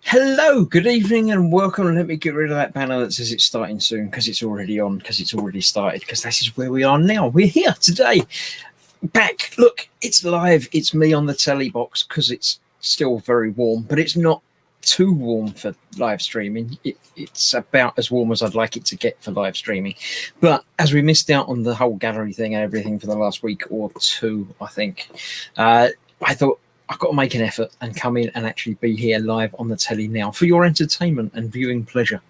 Hello, good evening and welcome. Let me get rid of that banner that says it's starting soon because it's already on, because it's already started, because this is where we are now. We're here today. Back. Look, it's live. It's me on the telly box because it's still very warm, but it's not too warm for live streaming. It's about as warm as I'd like it to get for live streaming. But as we missed out on the whole gallery thing and everything for the last week or two, I think, I thought, I've got to make an effort and come in and actually be here live on the telly now for your entertainment and viewing pleasure,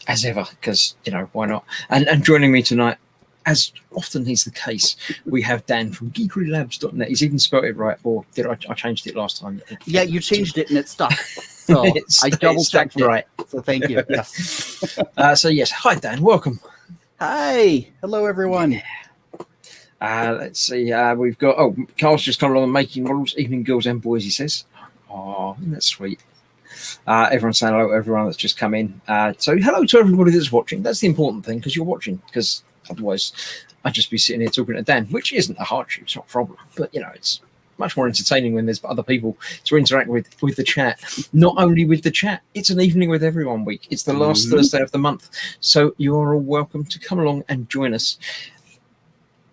as ever, because, you know, why not? And joining me tonight, as often is the case, we have Dan from geekerylabs.net. He's even spelled it right, or did I changed it last time? Yeah, you changed it and it stuck. So I double checked it. Right. So thank you. Yes. So yes, hi Dan, welcome. Hi. Hello everyone. Yeah. Let's see. We've got Carl's just come along and making models. Evening, girls and boys, he says. Oh, isn't that sweet? Everyone's saying hello to everyone that's just come in. So hello to everybody that's watching. That's the important thing, because you're watching, because otherwise I'd just be sitting here talking to Dan, which isn't a hardship, it's not a problem. But, you know, it's much more entertaining when there's other people to interact with the chat. Not only with the chat, it's an evening with everyone week. It's the last Thursday of the month. So you are all welcome to come along and join us.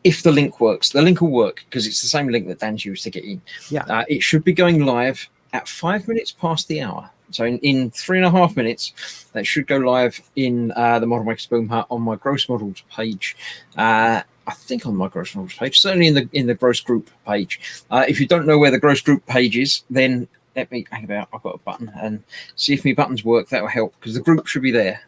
If the link works, the link will work because it's the same link that Dan's used to get in. Yeah. It should be going live at 5 minutes past the hour. So in 3.5 minutes, that should go live in the Model Makers Boom Hut on my Gross Models page. I think on my Gross Models page, certainly in the Gross Group page. If you don't know where the Gross Group page is, then let me hang about. I've got a button and see if my buttons work. That will help because the group should be there.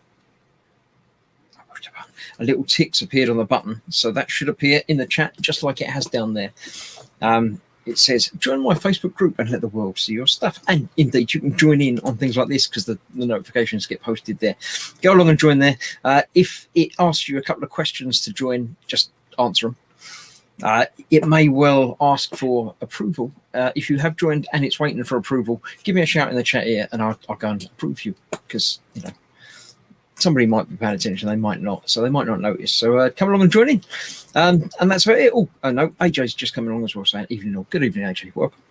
A little tick's appeared on the button, so that should appear in the chat just like it has down there. It says join my Facebook group and let the world see your stuff, and indeed you can join in on things like this because the notifications get posted there. Go along and join there. If it asks you a couple of questions to join, just answer them. It may well ask for approval. If you have joined and it's waiting for approval, give me a shout in the chat here, and I'll go and approve you, because somebody might be paying attention, they might not, so they might not notice. So come along and join in, and that's about it. Oh no, AJ's just coming along as well, saying evening all. Good evening, AJ. Welcome.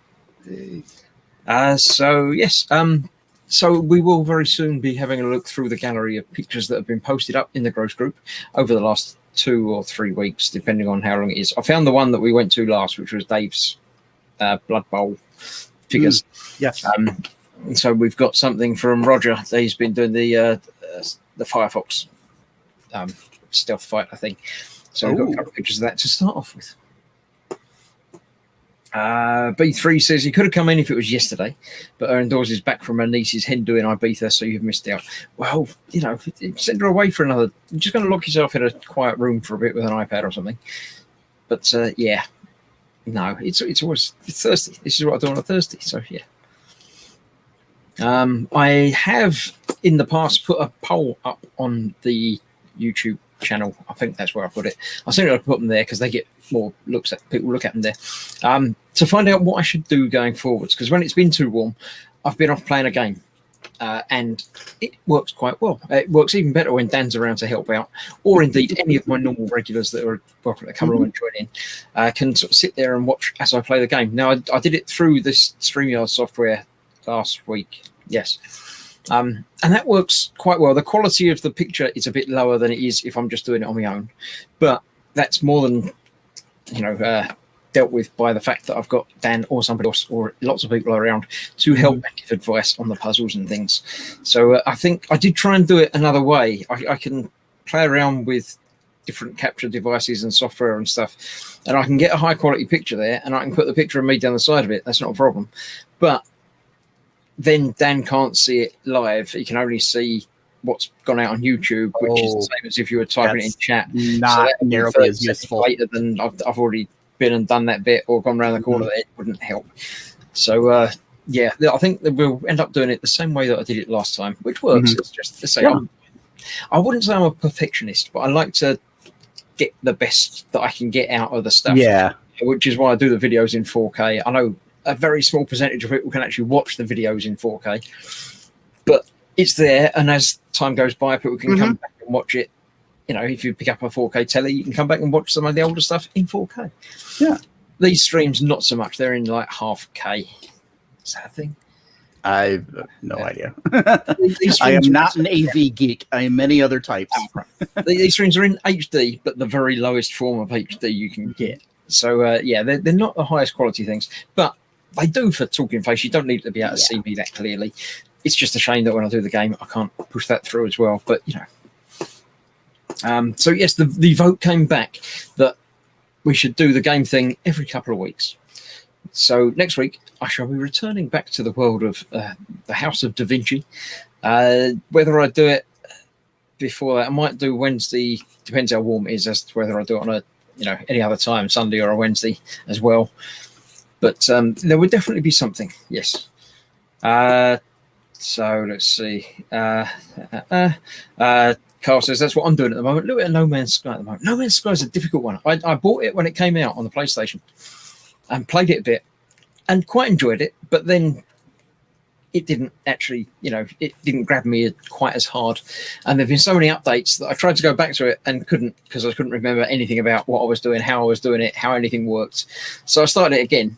So yes, so we will very soon be having a look through the gallery of pictures that have been posted up in the Gross group over the last 2 or 3 weeks, depending on how long it is. I found the one that we went to last, which was Dave's Blood Bowl figures. Yes. So we've got something from Roger. He's been doing the Firefox stealth fight, I think. So we've got a couple of pictures of that to start off with. B3 says he could have come in if it was yesterday, but her indoors is back from her niece's hen do in Ibiza, so you've missed out. Well, send her away for another. You're just going to lock yourself in a quiet room for a bit with an iPad or something. But yeah, no, it's Thursday. This is what I do on a Thursday. So yeah. I have in the past put a poll up on the YouTube channel. I think that's where I put it. I think I'll put them there because they get more looks at people look at them there, to find out what I should do going forwards, because when it's been too warm I've been off playing a game, and it works quite well. It works even better when Dan's around to help out, or indeed any of my normal regulars that are welcome to come along and join in, can sort of sit there and watch as I play the game. Now I did it through this StreamYard software last week, yes. And that works quite well. The quality of the picture is a bit lower than it is if I'm just doing it on my own, but that's more than dealt with by the fact that I've got Dan or somebody else or lots of people around to help and give advice on the puzzles and things. So I think I did try and do it another way. I can play around with different capture devices and software and stuff, and I can get a high quality picture there, and I can put the picture of me down the side of it. That's not a problem. But then Dan can't see it live. He can only see what's gone out on YouTube, which is the same as if you were typing it in chat. Not so nearly as useful. Later than I've already been and done that bit or gone around the corner, it wouldn't help. So yeah, I think that we'll end up doing it the same way that I did it last time, which works. It's just to say, I wouldn't say I'm a perfectionist, but I like to get the best that I can get out of the stuff. Yeah, which is why I do the videos in 4K. I know a very small percentage of people can actually watch the videos in 4K, but it's there, and as time goes by, people can come back and watch it. If you pick up a 4K telly, you can come back and watch some of the older stuff in 4K. Yeah. These streams, not so much. They're in like half K. Is that a thing? I have no idea. I am not an AV geek. I am many other types. These streams are in HD, but the very lowest form of HD you can get. So, yeah, they're not the highest quality things, but they do for talking face. You don't need to be able to see me that clearly. It's just a shame that when I do the game, I can't push that through as well. But, so yes, the vote came back that we should do the game thing every couple of weeks. So next week, I shall be returning back to the world of the House of Da Vinci. Whether I do it before that, I might do Wednesday. Depends how warm it is as to whether I do it on a any other time, Sunday or a Wednesday as well. But there would definitely be something. Yes. So let's see. Carl says that's what I'm doing at the moment. Look at No Man's Sky at the moment. No Man's Sky is a difficult one. I bought it when it came out on the PlayStation and played it a bit and quite enjoyed it, but then it didn't actually, it didn't grab me quite as hard. And there have been so many updates that I tried to go back to it and couldn't, because I couldn't remember anything about what I was doing, how I was doing it, how anything worked. So I started it again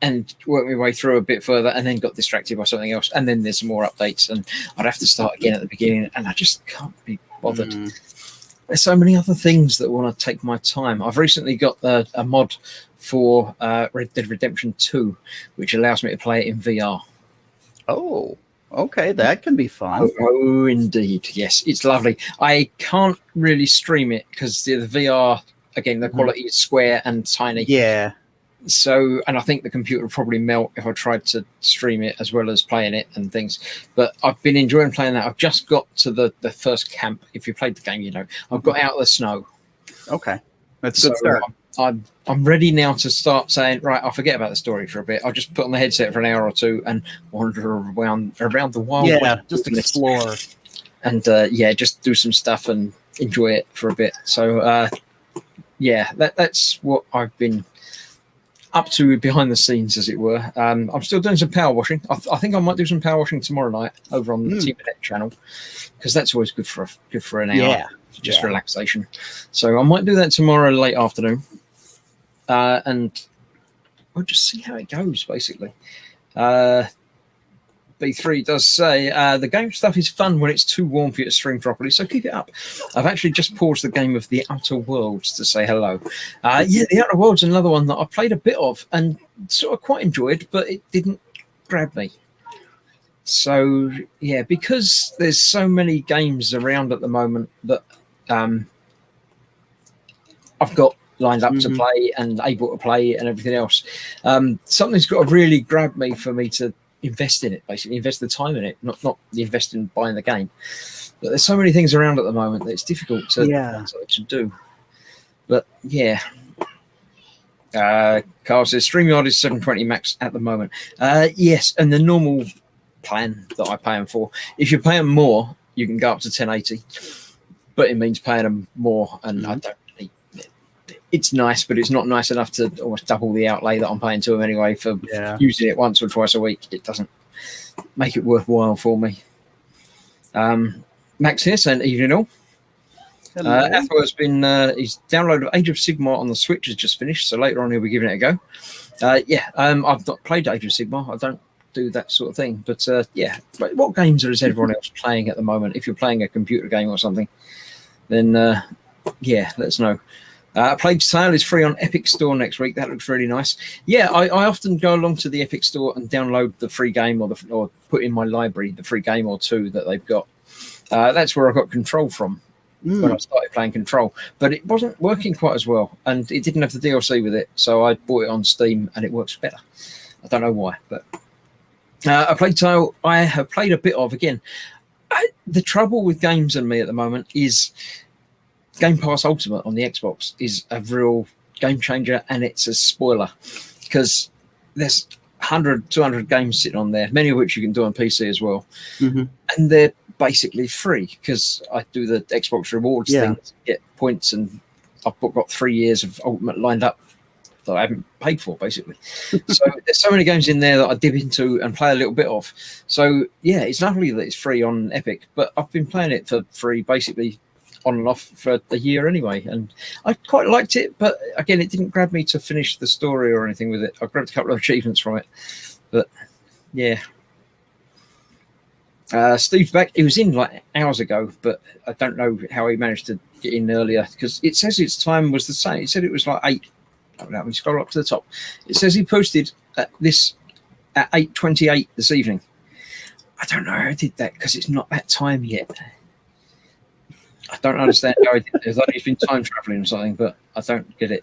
and worked my way through a bit further and then got distracted by something else. And then there's some more updates and I'd have to start again at the beginning and I just can't be bothered. There's so many other things that want to take my time. I've recently got a mod for Red Dead Redemption 2, which allows me to play it in VR. Oh, okay. That can be fun. Oh, indeed. Yes, it's lovely. I can't really stream it because the VR, again, the quality is square and tiny. Yeah. So, and I think the computer would probably melt if I tried to stream it as well as playing it and things. But I've been enjoying playing that. I've just got to the first camp. If you played the game, I've got out of the snow. Okay. That's a good start. I'm ready now to start saying, right, I'll forget about the story for a bit. I'll just put on the headset for an hour or two and wander around the wild. Yeah, just explore. And, just do some stuff and enjoy it for a bit. So, yeah, that's what I've been up to behind the scenes, as it were. I'm still doing some power washing. I think I might do some power washing tomorrow night over on the Team Net channel, because that's always good for an hour, just relaxation. So I might do that tomorrow late afternoon, and we'll just see how it goes. Basically, B3 does say the game stuff is fun when it's too warm for you to stream properly, so keep it up. I've actually just paused the game of The Outer Worlds to say hello. Yeah, The Outer Worlds is another one that I played a bit of and sort of quite enjoyed, but it didn't grab me. So yeah, because there's so many games around at the moment that I've got lined up to play and able to play and everything else, something's got to really grab me for me to invest in it, basically invest the time in it, not invest in buying the game. But there's so many things around at the moment that it's difficult to do. But yeah, Carl says StreamYard is 720 max at the moment. Yes, and the normal plan that I pay them for, if you pay them more you can go up to 1080, but it means paying them more, and I don't. It's nice, but it's not nice enough to almost double the outlay that I'm paying to them anyway for using it once or twice a week. It doesn't make it worthwhile for me. Max here saying evening all. Athel has been he's downloaded Age of Sigmar on the Switch, has just finished, so later on he'll be giving it a go. I've not played Age of Sigmar. I don't do that sort of thing, but yeah. What games is everyone else playing at the moment? If you're playing a computer game or something, then yeah, let us know. Plague Tale is free on Epic Store next week. That looks really nice. Yeah, I often go along to the Epic Store and download the free game or put in my library the free game or two that they've got. That's where I got Control from when I started playing Control. But it wasn't working quite as well, and it didn't have the DLC with it, so I bought it on Steam and it works better. I don't know why, but A Plague Tale I have played a bit of. Again, the trouble with games and me at the moment is Game Pass Ultimate on the Xbox is a real game changer, and it's a spoiler because there's 100, 200 games sitting on there, many of which you can do on PC as well. And they're basically free because I do the Xbox rewards thing to get points, and I've got 3 years of Ultimate lined up that I haven't paid for, basically. So there's so many games in there that I dip into and play a little bit of. So yeah, it's lovely that it's free on Epic, but I've been playing it for free basically on and off for a year anyway, and I quite liked it, but again, it didn't grab me to finish the story or anything with it. I grabbed a couple of achievements from it, but yeah. Steve's back. He was in like hours ago, but I don't know how he managed to get in earlier because it says its time was the same. It said it was like 8. Let me scroll up to the top. It says he posted this at 8:28 this evening. I don't know how I did that because it's not that time yet. I don't understand how he did it. It's like he's been time traveling or something, but I don't get it.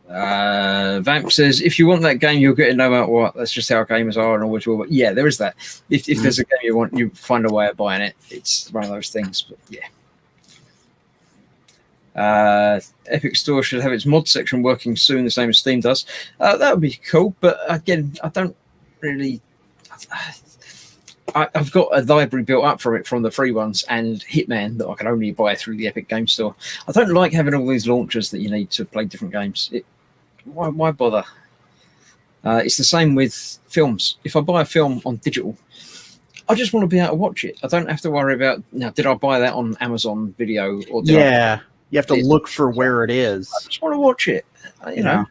Vamp says, if you want that game, you'll get it no matter what. That's just how gamers are and always will. But yeah, there is that. If there's a game you want, you find a way of buying it. It's one of those things. But yeah. Epic Store should have its mod section working soon, the same as Steam does. That would be cool. But again, I don't really... I've got a library built up from it from the free ones and Hitman that I can only buy through the Epic Game Store. I don't like having all these launchers that you need to play different games. Why bother? It's the same with films. If I buy a film on digital, I just want to be able to watch it. I don't have to worry about, now, did I buy that on Amazon Video? Or you have to look for where it is. I just want to watch it, you know.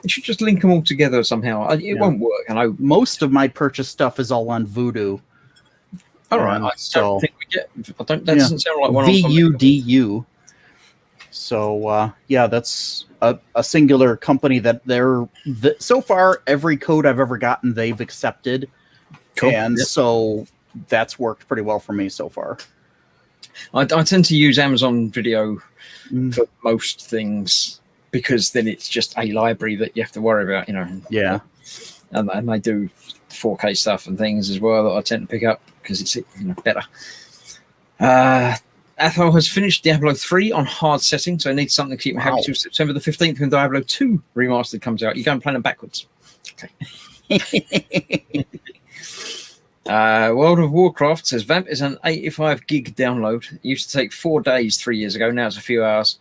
It should just link them all together somehow. It won't work. I know most of my purchase stuff is all on Vudu. All right, I don't think we get. That doesn't sound like one. VUDU. So that's a singular company that so far every code I've ever gotten they've accepted, and so that's worked pretty well for me so far. I tend to use Amazon Video for most things, because then it's just a library that you have to worry about, you know. Yeah. And they do 4K stuff and things as well that I tend to pick up because it's better. Athol has finished Diablo 3 on hard setting, so I need something to keep me happy till September the 15th when Diablo 2 Remastered comes out. You go and play them backwards. Okay. World of Warcraft says Vamp is an 85 gig download. It used to take 4 days 3 years ago. Now it's a few hours.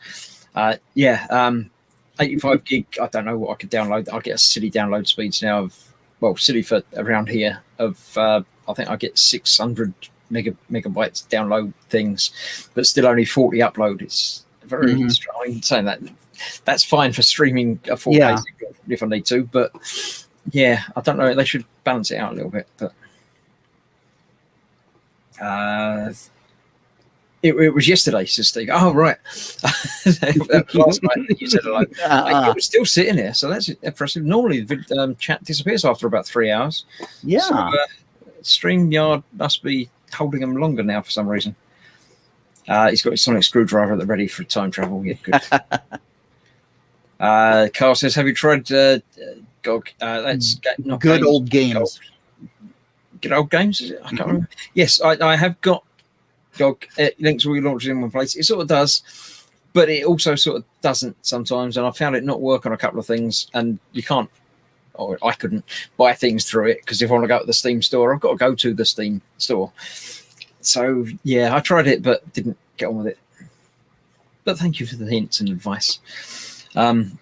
85 gig. I don't know what I could download. I get a silly download speeds now of, silly for around here of, I think I get 600 megabytes download things, but still only 40 upload. It's very strange saying that. That's fine for streaming a 4K if I need to, but yeah, I don't know. They should balance it out a little bit, but it was yesterday, says Steve. Oh, right. Last night you said hello. It was still sitting there, so that's impressive. Normally, the chat disappears after about 3 hours. Yeah. So, StreamYard must be holding them longer now for some reason. He's got his sonic screwdriver at the ready for time travel. Yeah, good. Carl says, have you tried GOG? That's not good games, old games. Good old games, is it? I can't remember. Yes, I have got GOG. It links all your launches in one place. It sort of does, but it also sort of doesn't sometimes. And I found it not work on a couple of things, and you can't, or I couldn't buy things through it, because if I want to go to the Steam store, I've got to go to the Steam store. So, yeah, I tried it, but didn't get on with it. But thank you for the hints and advice. I'm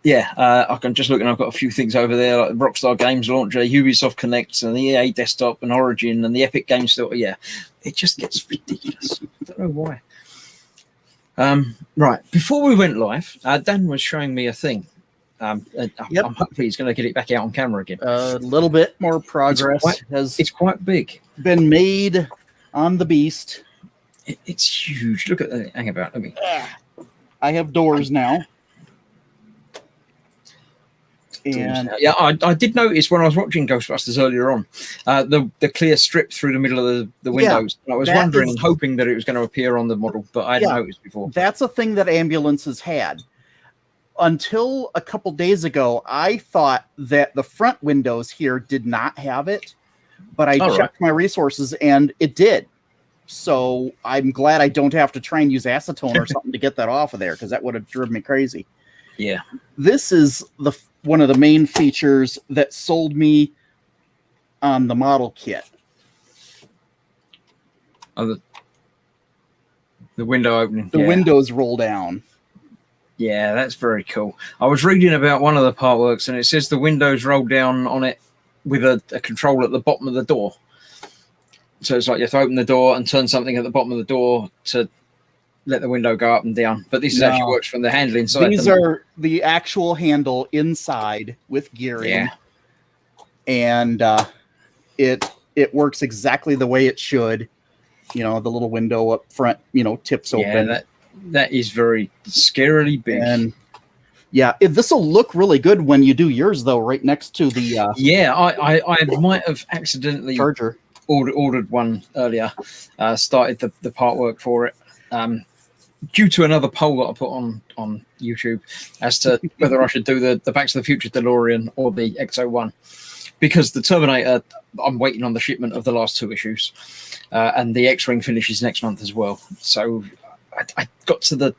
just looking. I've got a few things over there, like Rockstar Games Launcher, Ubisoft Connect, and the EA Desktop, and Origin, and the Epic Games Store. Yeah, it just gets ridiculous. I don't know why. Right, before we went live, Dan was showing me a thing. I'm hoping he's going to get it back out on camera again. A little bit more progress it's quite big. Been made on the beast. It's huge. Look at that. Hang about. Let me. I have doors now. And yeah, I did notice when I was watching Ghostbusters earlier on, the clear strip through the middle of the windows. I was wondering and hoping that it was going to appear on the model, but I hadn't noticed before. That's a thing that ambulances had. Until a couple days ago, I thought that the front windows here did not have it, but I checked my resources and it did. So I'm glad I don't have to try and use acetone or something to get that off of there, because that would have driven me crazy. Yeah. This is one of the main features that sold me on the model kit. Oh, the window opening. The windows roll down. Yeah, that's very cool. I was reading about one of the partworks, and it says the windows roll down on it with a control at the bottom of the door. So it's like you have to open the door and turn something at the bottom of the door to let the window go up and down. But this actually works from the handle inside. These are the actual handle inside with gearing. Yeah. And it works exactly the way it should. You know, the little window up front, tips open. Yeah, that is very scarily big. And this will look really good when you do yours, though, right next to the I might have accidentally charger. Ordered one earlier, started the part work for it, due to another poll that I put on YouTube as to whether I should do the Back to the Future DeLorean or the X-01, because the Terminator, I'm waiting on the shipment of the last 2 issues, and the X-Wing finishes next month as well. So I got to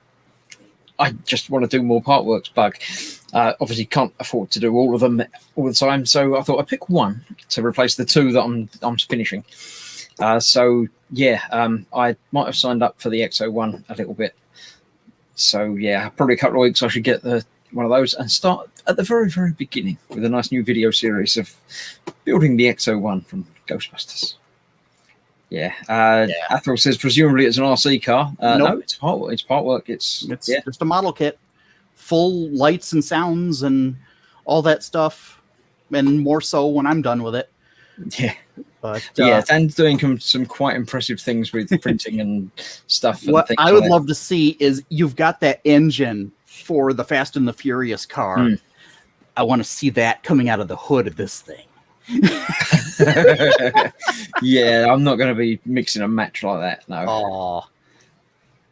I just want to do more part works bug. Obviously can't afford to do all of them all the time, so I thought I'd pick one to replace the 2 that I'm finishing. I might have signed up for the X-01 a little bit. So yeah, probably a couple of weeks I should get one of those and start at the very, very beginning with a nice new video series of building the X-01 from Ghostbusters. Yeah. Athel says presumably it's an RC car. Nope. No, it's part work. It's just a model kit, full lights and sounds and all that stuff, and more so when I'm done with it. Yeah. But and doing some quite impressive things with printing and stuff. And what I would love to see is you've got that engine for the Fast and the Furious car. I want to see that coming out of the hood of this thing. Yeah, I'm not going to be mixing a match like that. No.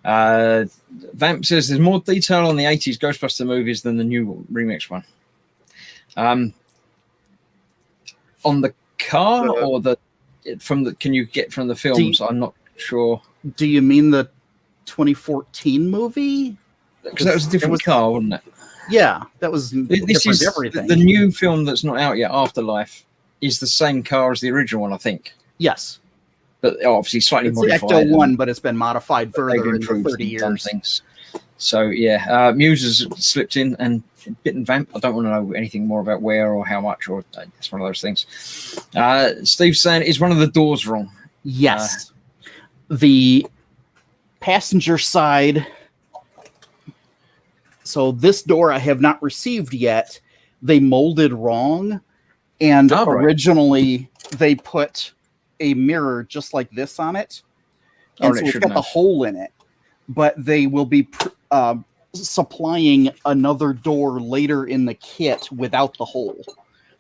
Vamp says there's more detail on the 80s Ghostbuster movies than the new remix one. On the car or can you get from the films? I'm not sure. Do you mean the 2014 movie? Because that was a different car, wasn't it? Yeah, that was this is everything. The new film that's not out yet, Afterlife, is the same car as the original one, I think. Yes. But obviously slightly It's modified. the Ecto 1, but it's been modified further in the improved 30 and done years. things. So, yeah, Muse has slipped in and bitten Vamp. I don't want to know anything more about where or how much, or it's one of those things. Steve's saying, is one of the doors wrong? Yes. The passenger side. So this door I have not received yet. They molded wrong. And originally they put a mirror just like this on it. And so it's got the hole in it. But they will be supplying another door later in the kit without the hole.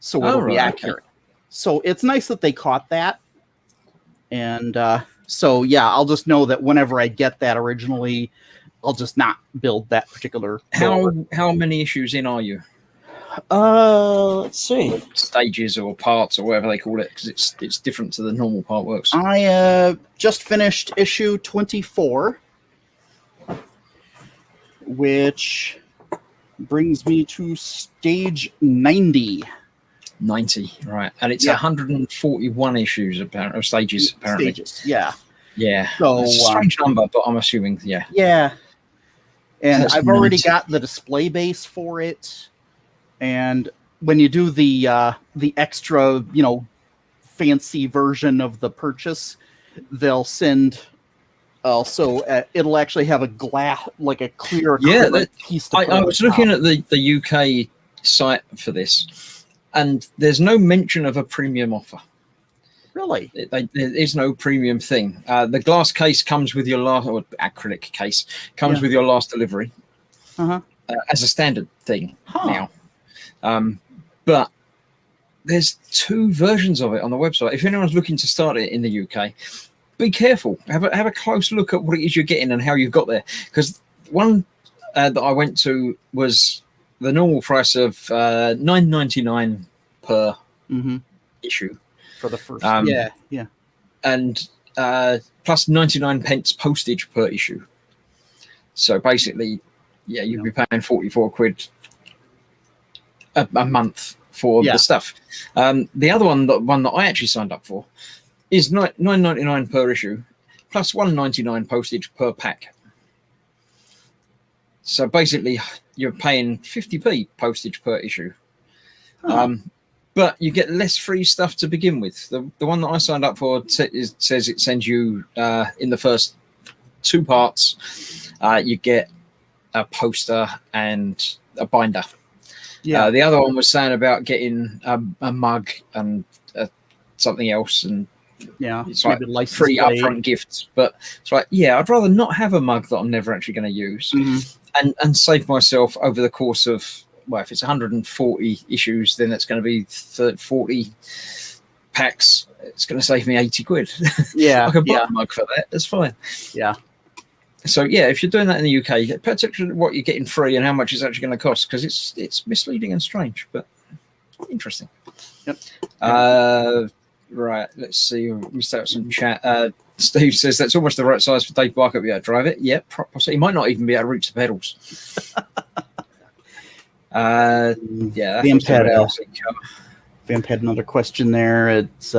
So it'll be accurate. Okay. So it's nice that they caught that. And so, yeah, I'll just know that whenever I get that originally, I'll just not build that particular door. How many issues in are you? Let's see. Stages or parts or whatever they call it, because it's different to the normal part works. I just finished issue 24, which brings me to stage 90. 90, right. And it's 141 issues, apparently, or stages, apparently. Stages, yeah. Yeah. So, it's a strange number, but I'm assuming, yeah. Yeah. And I've already got the display base for it. And when you do the extra, fancy version of the purchase, they'll send also it'll actually have a glass, like a clear piece. I was looking at the UK site for this, and there's no mention of a premium offer. Really? There is no premium thing. The glass case comes with your last, or acrylic case comes with your last delivery as a standard thing now. But there's two versions of it on the website. If anyone's looking to start it in the UK, be careful. Have a close look at what it is you're getting and how you got there. Because one that I went to was the normal price of $9.99 per issue for the first. And plus 99 pence postage per issue. So basically, you'd be paying 44 quid a month for the stuff. The other one that I actually signed up for is $9.99 per issue plus $1.99 postage per pack. So basically you're paying 50p postage per issue. But you get less free stuff to begin with. The one that I signed up for says it sends you in the first two parts you get a poster and a binder. The other one was saying about getting a mug and something else, and it's like free upfront gifts. But it's like, I'd rather not have a mug that I'm never actually going to use, and save myself over the course of, well, if it's 140 issues, then it's going to be 40 packs. It's going to save me 80 quid. I can buy a mug for that. That's fine. So if you're doing that in the UK, pay attention to what you're getting free and how much it's actually going to cost, because it's misleading and strange, but interesting. Right, let's see. We start some chat. Steve says that's almost the right size for Dave Barker to be able to drive it. He might not even be able to reach the pedals. Vamp had another question there. It's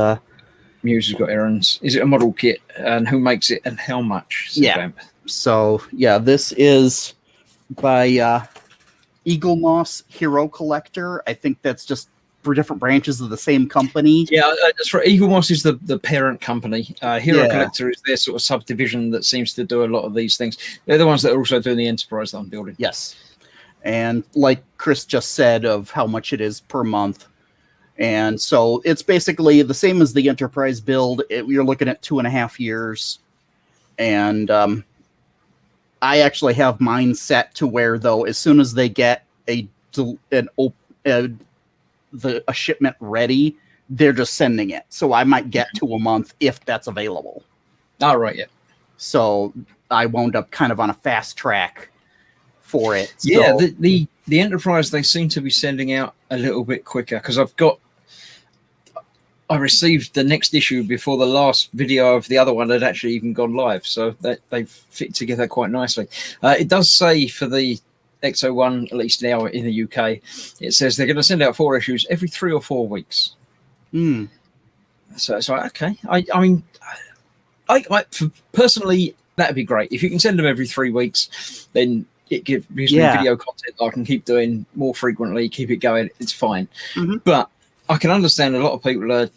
Muse has got errands. Is it a model kit, and who makes it, and how much? Vamp. So, this is by Eagle Moss Hero Collector. I think that's just for different branches of the same company. That's right. Eagle Moss is the parent company. Hero Collector is their sort of subdivision that seems to do a lot of these things. They're the ones that are also doing the Enterprise that I'm building. Yes. And like Chris just said of how much it is per month. And so it's basically the same as the Enterprise build. You're looking at 2.5 years. And I actually have mine set to where, though, as soon as they get a shipment ready, they're just sending it. So I might get to a month if that's available. All right, So I wound up kind of on a fast track for it. The Enterprise, they seem to be sending out a little bit quicker, because I received the next issue before the last video of the other one had actually even gone live, so they fit together quite nicely. It does say for the XO1, at least now in the UK, it says they're going to send out 4 issues every 3 or 4 weeks. Mm. So it's like, okay. I mean, personally, that'd be great. If you can send them every 3 weeks, then it gives me video content that I can keep doing more frequently, keep it going. It's fine. Mhm. But I can understand a lot of people are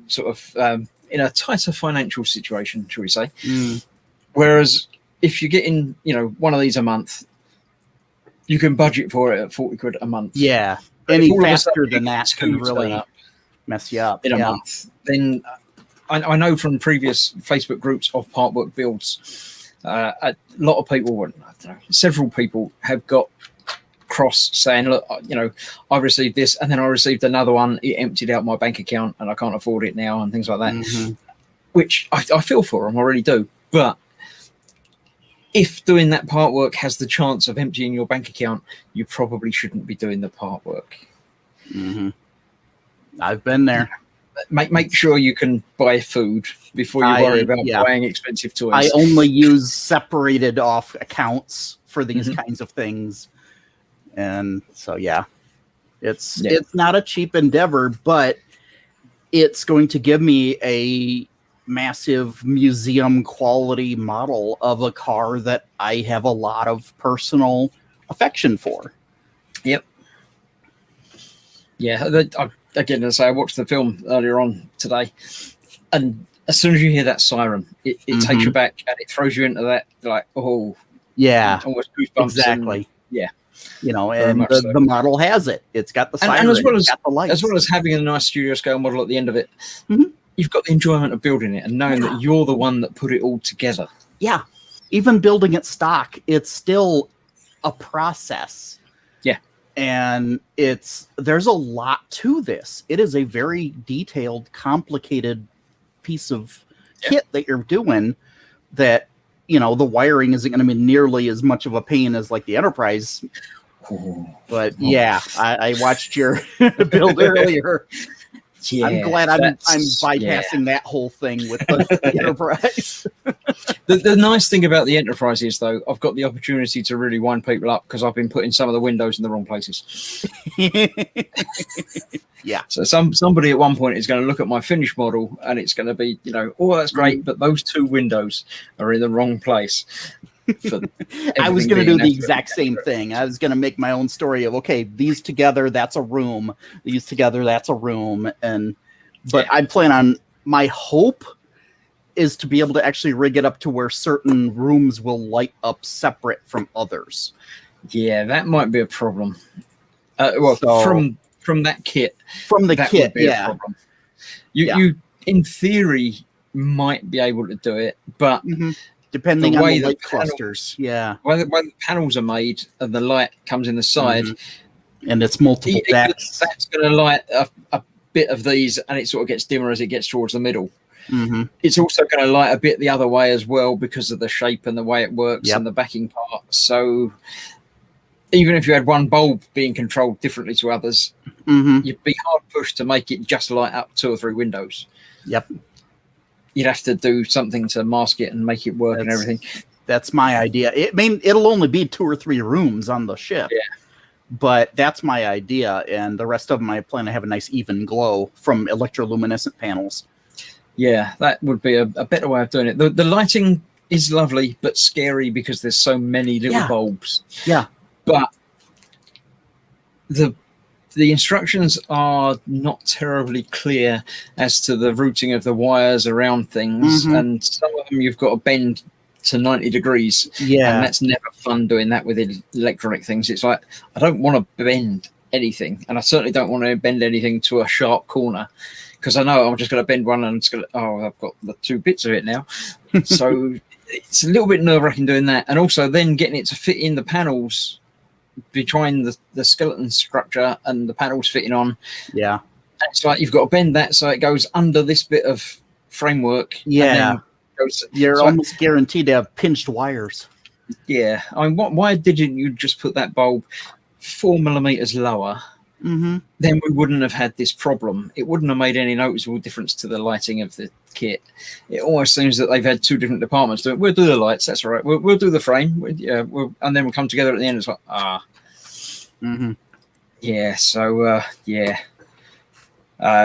sort of in a tighter financial situation, shall we say. Mm. Whereas if you're getting, one of these a month, you can budget for it at 40 quid a month. Yeah. But Any all of a faster sudden than you that get can two really turn up mess you up. in a month. Then I know from previous Facebook groups of part work builds, a lot of people, I don't know, several people have got cross saying, look, I received this and then I received another one. It emptied out my bank account and I can't afford it now and things like that, Mm-hmm. which I feel for them. I really do. But if doing that part work has the chance of emptying your bank account, you probably shouldn't be doing the part work. Mm-hmm. I've been there. Make sure you can buy food before you worry about buying expensive toys. I only use separated off accounts for these kinds of things. And so, it's not a cheap endeavor, but it's going to give me a massive museum quality model of a car that I have a lot of personal affection for. Yep. Yeah. Again, as I watched the film earlier on today, and as soon as you hear that siren, it takes you back and it throws you into that, like, almost goosebumps. Exactly. And and the model has it. It's got the siren, and as well as got the lights. As well as having a nice studio scale model at the end of it, Mhm. you've got the enjoyment of building it and knowing that you're the one that put it all together. Yeah. Even building it stock, it's still a process. Yeah. And there's a lot to this. It is a very detailed, complicated piece of kit that you're doing that, the wiring isn't going to be nearly as much of a pain as like the Enterprise. But I watched your build earlier. Yeah, I'm glad I'm bypassing that whole thing with the Enterprise. The nice thing about the Enterprise is, though, I've got the opportunity to really wind people up because I've been putting some of the windows in the wrong places. Yeah. So somebody at one point is going to look at my finished model and it's going to be, that's great, but those two windows are in the wrong place. I was going to do the exact same thing. I was going to make my own story of, okay, these together, that's a room. These together, that's a room. But I plan on, my hope is to be able to actually rig it up to where certain rooms will light up separate from others. Yeah, that might be a problem. From that kit. From the kit, a problem. You in theory might be able to do it, but depending on the light clusters, where the panels are made and the light comes in the side, and it's multiple decks, that's going to light a bit of these, and it sort of gets dimmer as it gets towards the middle. It's also going to light a bit the other way as well because of the shape and the way it works and the backing part. So even if you had one bulb being controlled differently to others, you'd be hard pushed to make it just light up 2 or 3 windows. Yep. You'd have to do something to mask it and make it work and everything. That's my idea. It'll only be 2 or 3 rooms on the ship. Yeah. But that's my idea, and the rest of them I plan to have a nice even glow from electroluminescent panels. Yeah, that would be a better way of doing it. The lighting is lovely, but scary because there's so many little bulbs. Yeah. But the instructions are not terribly clear as to the routing of the wires around things, and some of them you've got to bend to 90 degrees. Yeah. And that's never fun doing that with electronic things. It's like, I don't want to bend anything, and I certainly don't want to bend anything to a sharp corner because I know I'm just going to bend one and it's going to, I've got the 2 bits of it now. So it's a little bit nerve-wracking doing that, and also then getting it to fit in the panels between the skeleton structure and the panels fitting on. Yeah. And it's like you've got to bend that so it goes under this bit of framework. Yeah. And then you're almost guaranteed to have pinched wires. Yeah. I mean, why didn't you just put that bulb 4 millimeters lower? Then we wouldn't have had this problem. It wouldn't have made any noticeable difference to the lighting of the kit. It almost seems that they've had 2 different departments do it. We'll do the lights, that's all right. We'll do the frame, and then we'll come together at the end. It's like, yeah. So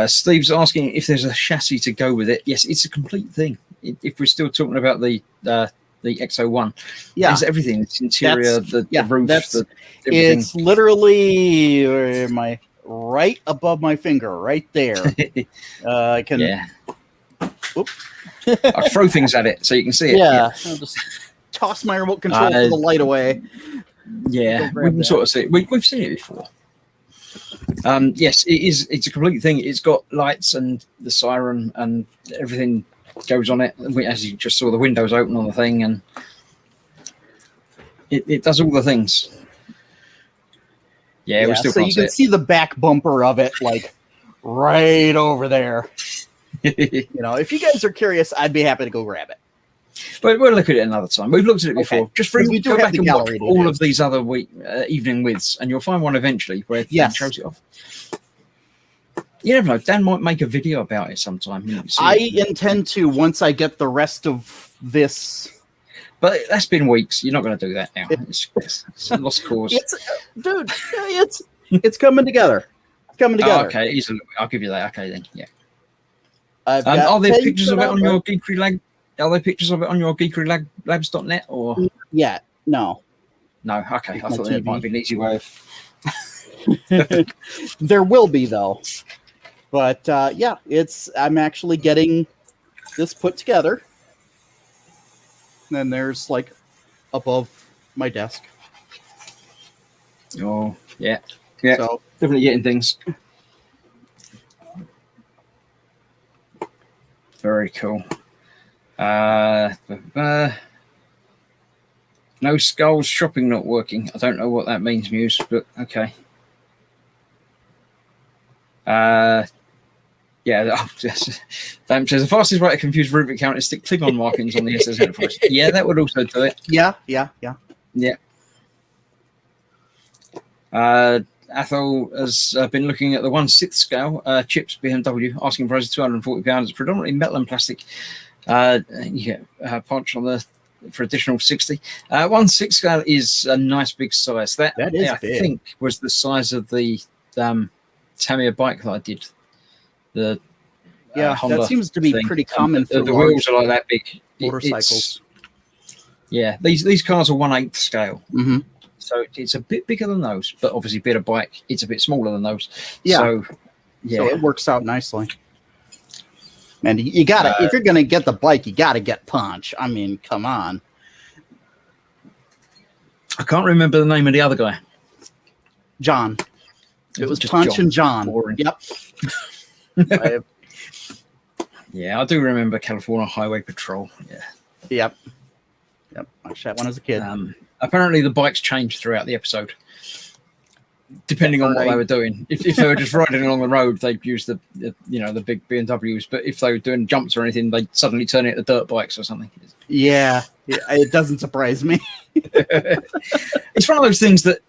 Steve's asking if there's a chassis to go with it. Yes, it's a complete thing. If we're still talking about the X01, there's everything. It's interior, the roof, everything. It's literally where am I? Right above my finger, right there. I can. Yeah. I throw things at it so you can see it. Yeah. I'll just toss my remote control for the light away. Yeah, we can sort of see it. We've seen it before. Yes, it is. It's a complete thing. It's got lights and the siren and everything goes on it. As you just saw, the windows open on the thing, and it does all the things. Yeah, we still so you can see the back bumper of it, like right over there. If you guys are curious, I'd be happy to go grab it. But we'll look at it another time. We've looked at it before. Just for we go back and watch all of these other evening widths, and you'll find one eventually where Dan shows it off. You never know. Dan might make a video about it sometime. I intend to once I get the rest of this. But that's been weeks. You're not going to do that now. It's a lost cause. It's coming together. It's coming together. Oh, okay, easily. I'll give you that. Okay, then. Yeah. Are there pictures of it on your Geekery Lab? Are there pictures of it on your geekerylabs.net or? Yeah. No. No. Okay. I thought that might be an easy way of. There will be though. But I'm actually getting this put together. And then there's like above my desk. Oh, yeah. Yeah. So definitely getting things. Very cool. No skulls shopping not working. I don't know what that means, Muse, but okay. Damn says the fastest way to confuse Rubik count is stick Klingon markings on the SS Enterprise. Yeah, that would also do it. Yeah. Athol has been looking at the 1/6 scale chips BMW, asking price of £240. It's predominantly metal and plastic. You get punch on for additional 60. 1/6 scale is a nice big size. That is I big. think was the size of the Tamiya bike that I did. The Honda that seems to be thing. pretty common for the wheels are like that big. Motorcycles. These cars are 1/8 scale. Mm-hmm. So it's a bit bigger than those, but obviously bit of bike, it's a bit smaller than those. Yeah. So it works out nicely. And you gotta, if you're gonna get the bike, you gotta get punch. I mean, come on. I can't remember the name of the other guy. John. It was Punch and John. Boring. Yep. Yeah, I do remember California Highway Patrol. Yeah. Yep. Watched that one as a kid. Apparently, the bikes changed throughout the episode, depending on what they were doing. If they were just riding along the road, they'd use the big BMWs. But if they were doing jumps or anything, they'd suddenly turn it to dirt bikes or something. Yeah, it doesn't surprise me. It's one of those things that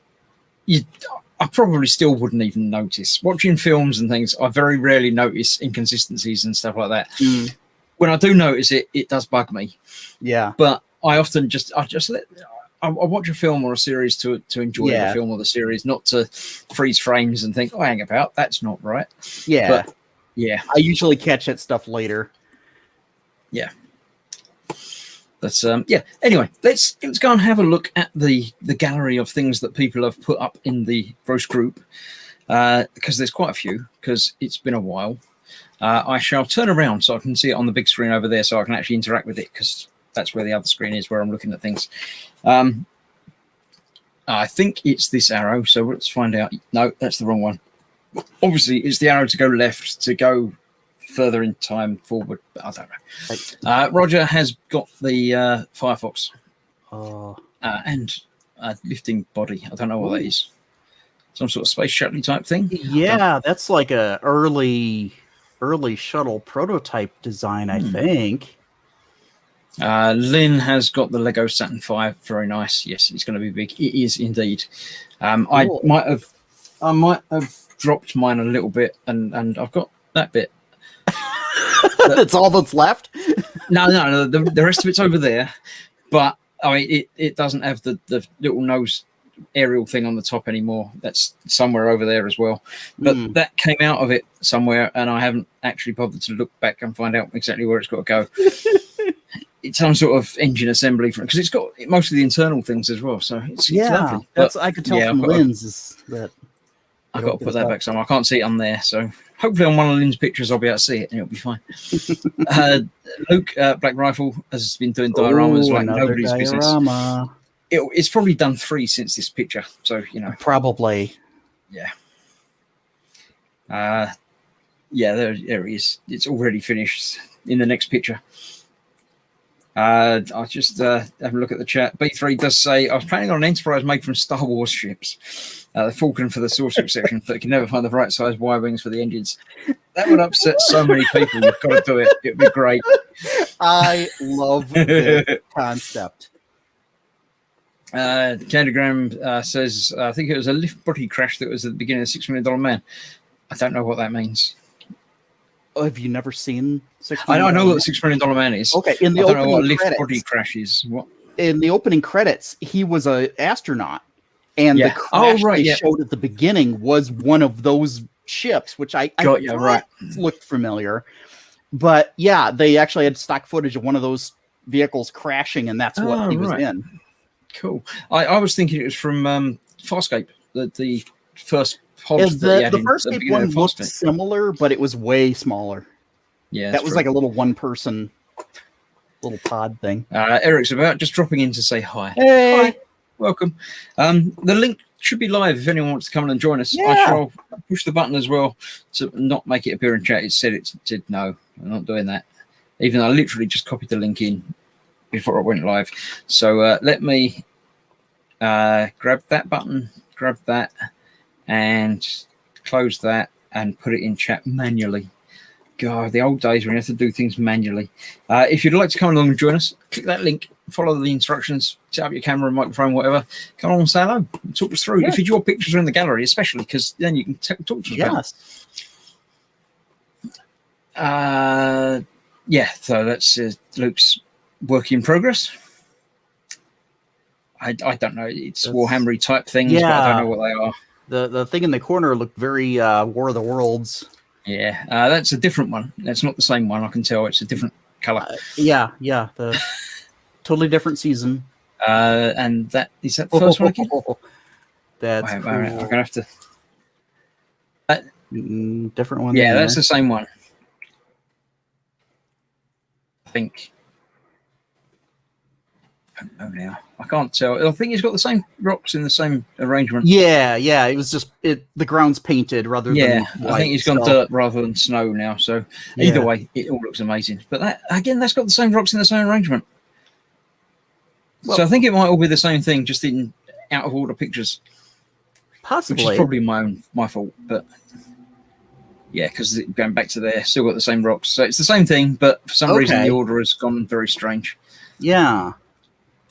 I probably still wouldn't even notice. Watching films and things, I very rarely notice inconsistencies and stuff like that. Mm. When I do notice it, it does bug me. Yeah. But I often I watch a film or a series to enjoy the film or the series, not to freeze frames and think, oh, hang about, that's not right. Yeah. But, yeah. I usually catch that stuff later. Yeah. That's Anyway, let's go and have a look at the gallery of things that people have put up in the Gross group, because there's quite a few, because it's been a while. I shall turn around so I can see it on the big screen over there, so I can actually interact with it, because that's where the other screen is, where I'm looking at things. I think it's this arrow, so let's find out. No, that's the wrong one. Obviously, it's the arrow to go left, to go further in time, forward. I don't know. Roger has got the Firefox and lifting body. I don't know what that is. Some sort of space shuttle type thing. Yeah, that's like a early shuttle prototype design, I think. Lynn has got the Lego Saturn V. Very nice. Yes, it's going to be big. It is indeed. I might have dropped mine a little bit, and I've got that bit. That's all that's left. No. The rest of it's over there, but I mean, it doesn't have the little nose aerial thing on the top anymore. That's somewhere over there as well. But that came out of it somewhere, and I haven't actually bothered to look back and find out exactly where it's got to go. It's some sort of engine assembly because it's got most of the internal things as well. So it's lovely. That's I could tell from Lynn's is that I've got to put that back somewhere. I can't see it on there, so hopefully on one of Lynn's pictures I'll be able to see it and it'll be fine. Luke, Black Rifle, has been doing dioramas like nobody's business. It's probably done 3 since this picture, so probably. Yeah. There he is. It's already finished in the next picture. I'll just have a look at the chat. B3 does say, I was planning on an Enterprise made from Star Wars ships. The Falcon for the sorcery section, but can never find the right size wire wings for the engines. That would upset so many people. You've got to do it. It'd be great. I love the concept. Candygram says, I think it was a lift body crash that was at the beginning of $6 Million Man. I don't know what that means. Oh, have you never seen $6 Million? I know what the $6 Million Man is. Okay, in the I don't know what opening lift body crash is. What? In the opening credits, he was an astronaut, and the crash they showed at the beginning was one of those ships, which I looked familiar. But yeah, they actually had stock footage of one of those vehicles crashing, and that's what he was in. Cool. I was thinking it was from Farscape, the first pod that the Farscape one looked similar, but it was way smaller. Yeah, that was like a little one-person little pod thing. Eric's about just dropping in to say hi. Hey, hi. Welcome. The link should be live if anyone wants to come and join us. Yeah. I shall push the button as well to not make it appear in chat. It said no, I'm not doing that. Even though I literally just copied the link in before it went live. So let me grab that button, grab that, and close that and put it in chat manually. God, the old days when you have to do things manually. If you'd like to come along and join us, click that link, follow the instructions, set up your camera, microphone, whatever. Come along and say hello and talk us through. Yeah. If your pictures are in the gallery, especially, because then you can talk to us about it. So that's Luke's work in progress. I don't know. It's Warhammer type things, but I don't know what they are. The thing in the corner looked very War of the Worlds. Yeah, that's a different one. That's not the same one. I can tell it's a different color. The totally different season. And that is that the first one again? That's cool. I'm gonna have to. Different one. Yeah, that's the same one. I think. I don't know now. I can't tell. I think he's got the same rocks in the same arrangement. Yeah. It was just the ground's painted rather than white, I think he's gone dirt rather than snow now. So either way, it all looks amazing. But that's got the same rocks in the same arrangement. Well, so I think it might all be the same thing, just in out of order pictures. Possibly. Which is probably my fault, but yeah, because going back to there, still got the same rocks. So it's the same thing, but for some reason the order has gone very strange. Yeah.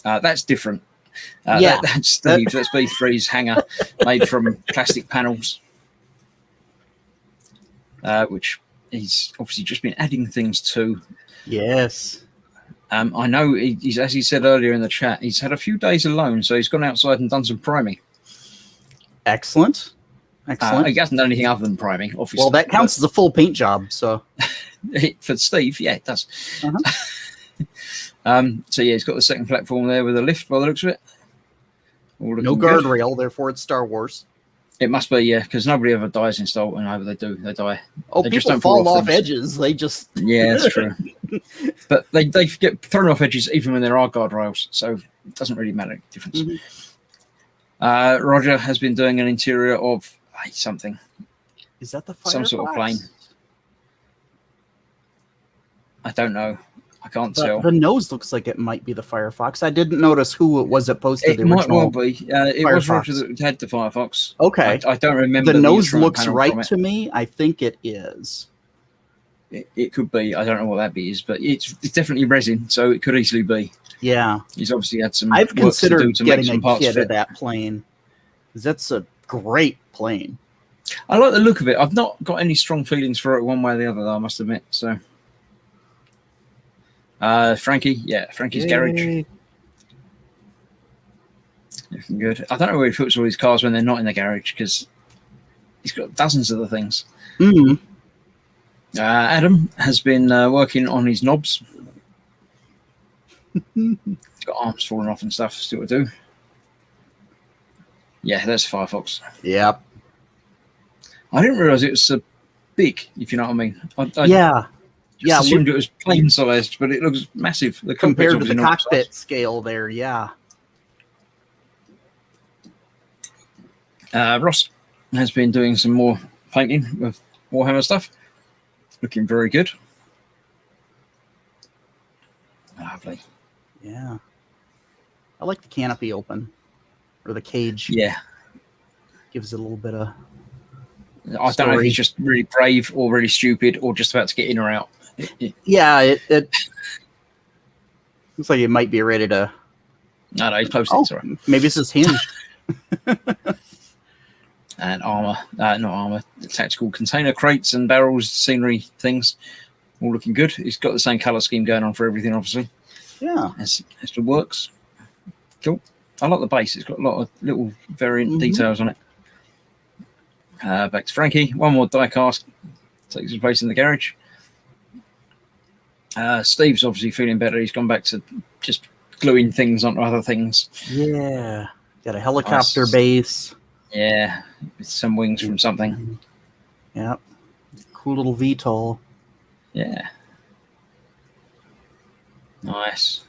That's different. That's Steve. That's B3's hanger made from plastic panels, which he's obviously just been adding things to. Yes. I know, he's, as he said earlier in the chat, he's had a few days alone, so he's gone outside and done some priming. Excellent. He hasn't done anything other than priming, obviously. Well, that counts as a full paint job, so. For Steve, yeah, it does. So yeah, he's got the second platform there with a lift by the looks of it. No guardrail, therefore it's Star Wars. It must be, yeah, because nobody ever dies in Star Wars. Whenever they do, they die. Oh, people just fall off edges. They just... Yeah, that's true. But they get thrown off edges even when there are guardrails, so it doesn't really matter the difference. Roger has been doing an interior of something. Is that the Firefox? Some sort of plane. I don't know. I can't tell. The nose looks like it might be the Firefox. I didn't notice who it was that posted the original. It might well be. It was Roger that had the Firefox. Okay. I don't remember. The nose looks right to me. I think it is. It could be. I don't know what that is, but it's definitely resin, so it could easily be. Yeah. He's obviously had some. I've considered getting a kit fit of that plane. That's a great plane. I like the look of it. I've not got any strong feelings for it one way or the other, though, I must admit. So. Frankie, Frankie's garage. Looking good. I don't know where he puts all his cars when they're not in the garage because he's got dozens of the things. Mm. Adam has been working on his knobs. He's got arms falling off and stuff still to do. Yeah, that's Firefox. Yep. I didn't realise it was so big, if you know what I mean. I Yeah. assumed it was plain sized, but it looks massive. The Compared to the not cockpit size. scale there, yeah. Ross has been doing some more painting with Warhammer stuff. Looking very good. Lovely. Yeah. I like the canopy open. Or the cage. Yeah. Gives it a little bit of... I don't know if he's just really brave or really stupid or just about to get in or out. Yeah, it looks like it might be ready to... No, he's posted. Oh, Sorry. maybe it's his hinge. And armor, not armor, tactical container crates and barrels, scenery things, all looking good. He's got the same color scheme going on for everything, obviously. Yeah. As it works. Cool. I like the base. It's got a lot of little variant details on it. Back to Frankie. One more die cast takes his place in the garage. Steve's obviously feeling better. He's gone back to just gluing things onto other things. Yeah. Got a helicopter base. Yeah. With some wings from something. Yep. Cool little VTOL. Yeah. Nice.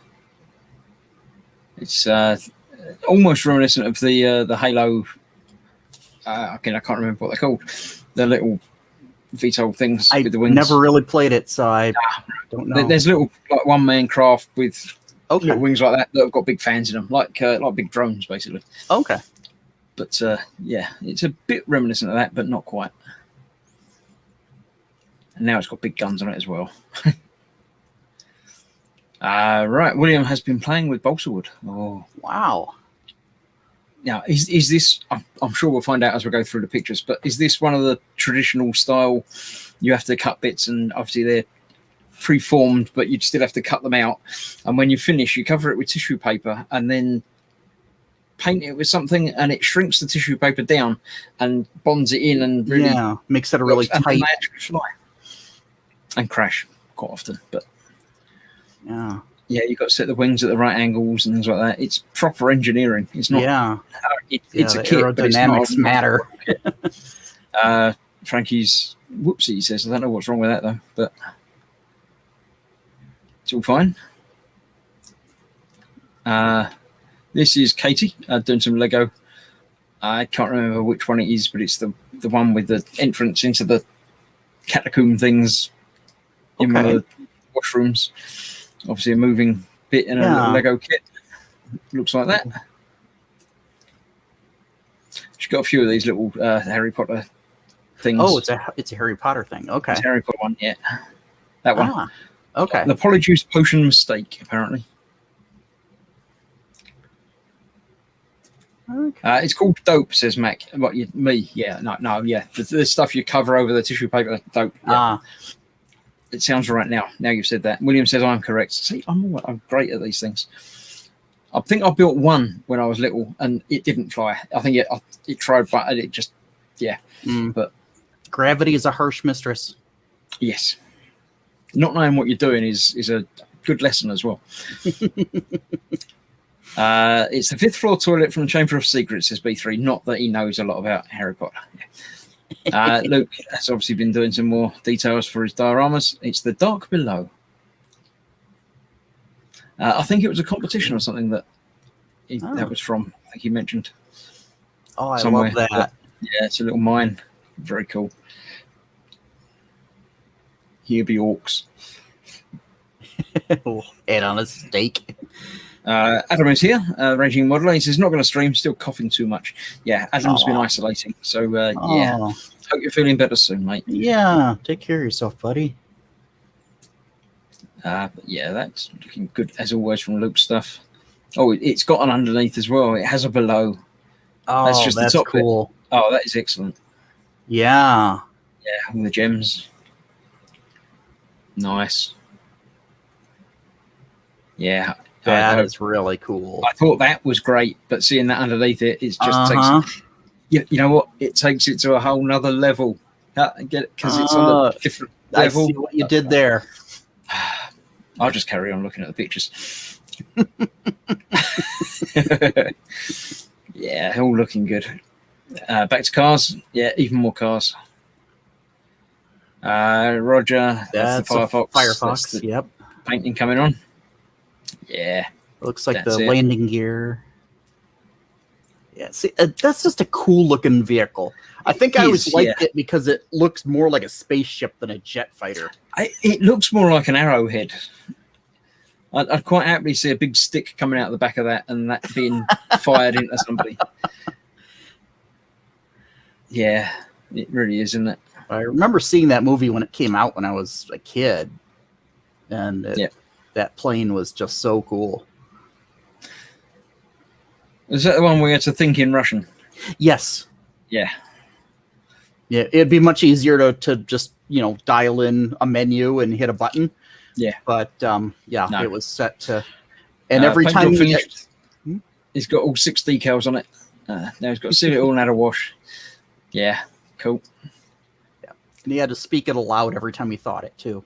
It's almost reminiscent of the Halo. Again, I can't remember what they're called. The little VTOL things with the wings. Never really played it, so I don't know. There's little like one-man craft with Okay. little wings like that have got big fans in them, like big drones, basically. Okay. But yeah, it's a bit reminiscent of that, but not quite. And now it's got big guns on it as well. Right, William has been playing with balsa wood. Oh, Wow. now is this? I'm sure we'll find out as we go through the pictures. But is this one of the traditional style? You have to cut bits, and obviously they're pre-formed, but you still have to cut them out. And when you finish, you cover it with tissue paper, and then paint it with something, and it shrinks the tissue paper down and bonds it in, and really makes it a really and then tight. they actually fly and crash quite often. But Yeah. yeah, you've got to set the wings at the right angles and things like that. It's proper engineering. It's not. Yeah. It's the a kit, but it's aerodynamics not. matter. Frankie's whoopsie, he says. I don't know what's wrong with that though, but it's all fine. This is Katie doing some Lego. I can't remember which one it is, but it's the one with the entrance into the catacomb things in one of the washrooms. Obviously, a moving bit in a little Lego kit. Looks like that. She's got a few of these little Harry Potter things. Oh, it's a Harry Potter thing. Okay. It's Harry Potter one, yeah. That one. Ah, okay. The Polyjuice Potion Mistake, apparently. Okay. It's called Dope, says Mac. What, me? Yeah, no, yeah. The stuff you cover over the tissue paper, Dope. Yeah. It sounds right now. Now you've said that. William says I'm correct. See, I'm great at these things. I think I built one when I was little, and it didn't fly. I think it tried, but it just, yeah. But gravity is a harsh mistress. Yes, not knowing what you're doing is a good lesson as well. It's the 5th floor toilet from the Chamber of Secrets, says B3. Not that he knows a lot about Harry Potter. Yeah. Luke has obviously been doing some more details for his dioramas. It's the Dark Below. I think it was a competition or something that was from. I think he mentioned. Oh, I somewhere. love that. Yeah, it's a little mine. Very cool. Here be orcs. Head on a steak. Adam is here, Raging Modeler. He says, not going to stream, still coughing too much. Yeah, Adam's been isolating. So, yeah. Hope you're feeling better soon, mate. Yeah, take care of yourself, buddy. But yeah, that's looking good, as always, from Luke's stuff. Oh, it's got an underneath as well. It has a below. Oh, that's just the top cool. bit. Oh, that is excellent. Yeah. Yeah, all the gems. Nice. Yeah, That's really cool. I thought that was great, but seeing that underneath it, it just takes. You know what? It takes it to a whole nother level. Get it because it's on a different level. I see what you did there. I'll just carry on looking at the pictures. Yeah, all looking good. Back to cars. Yeah, even more cars. Roger. That's the Firefox. Firefox. That's the Yep. painting coming on. Yeah. Looks like That's the it. landing gear. Yeah, see, that's just a cool looking vehicle. I think I always liked it because it looks more like a spaceship than a jet fighter. It looks more like an arrowhead. I'd quite happily see a big stick coming out of the back of that and that being fired into somebody. Yeah, it really is, isn't it? I remember seeing that movie when it came out when I was a kid. And that plane was just so cool. Is that the one where you had to think in Russian? Yes. Yeah. Yeah, it'd be much easier to just, dial in a menu and hit a button. Yeah. But, No. it was set to... And every time you finished, he's got all 6 decals on it. Now he's got to seal it all and add a wash. Yeah, cool. Yeah. And he had to speak it aloud every time he thought it, too.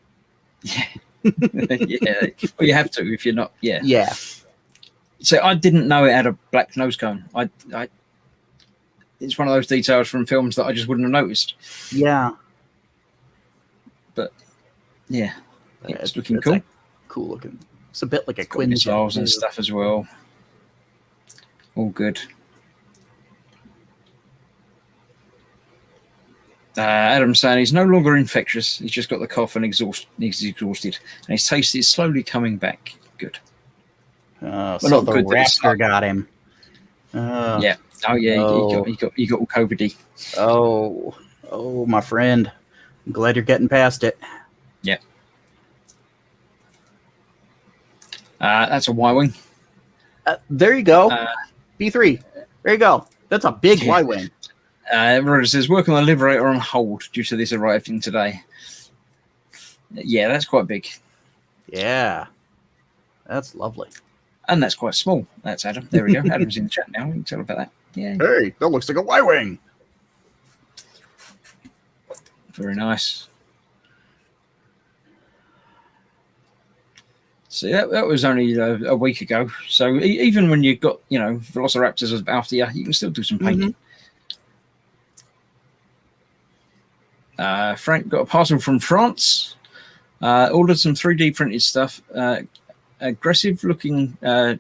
Yeah. Yeah. Well, you have to if you're not... Yeah. Yeah. So I didn't know it had a black nose cone. It's one of those details from films that I just wouldn't have noticed. Yeah. But yeah, it's looking it's cool. like cool looking. It's a bit like a Quinjet missiles and too. stuff as well. All good. Adam's saying he's no longer infectious. He's just got the cough and he's exhausted, and his taste is slowly coming back. Good. So the raptor got him. Yeah. Oh yeah. He got all COVID-y. Oh, my friend. I'm glad you're getting past it. Yeah. That's a Y-wing. There you go. B3. There you go. That's a big Y-wing. Roger says, work on the Liberator on hold due to this arriving today. Yeah, that's quite big. Yeah. That's lovely. And that's quite small. That's Adam. There we go. Adam's in the chat now. We can tell about that. Yeah. Hey, that looks like a Y-wing. Very nice. See, that was only a week ago. So even when you've got, Velociraptors after you, you can still do some painting. Frank got a parcel from France. Ordered some 3D printed stuff. Aggressive looking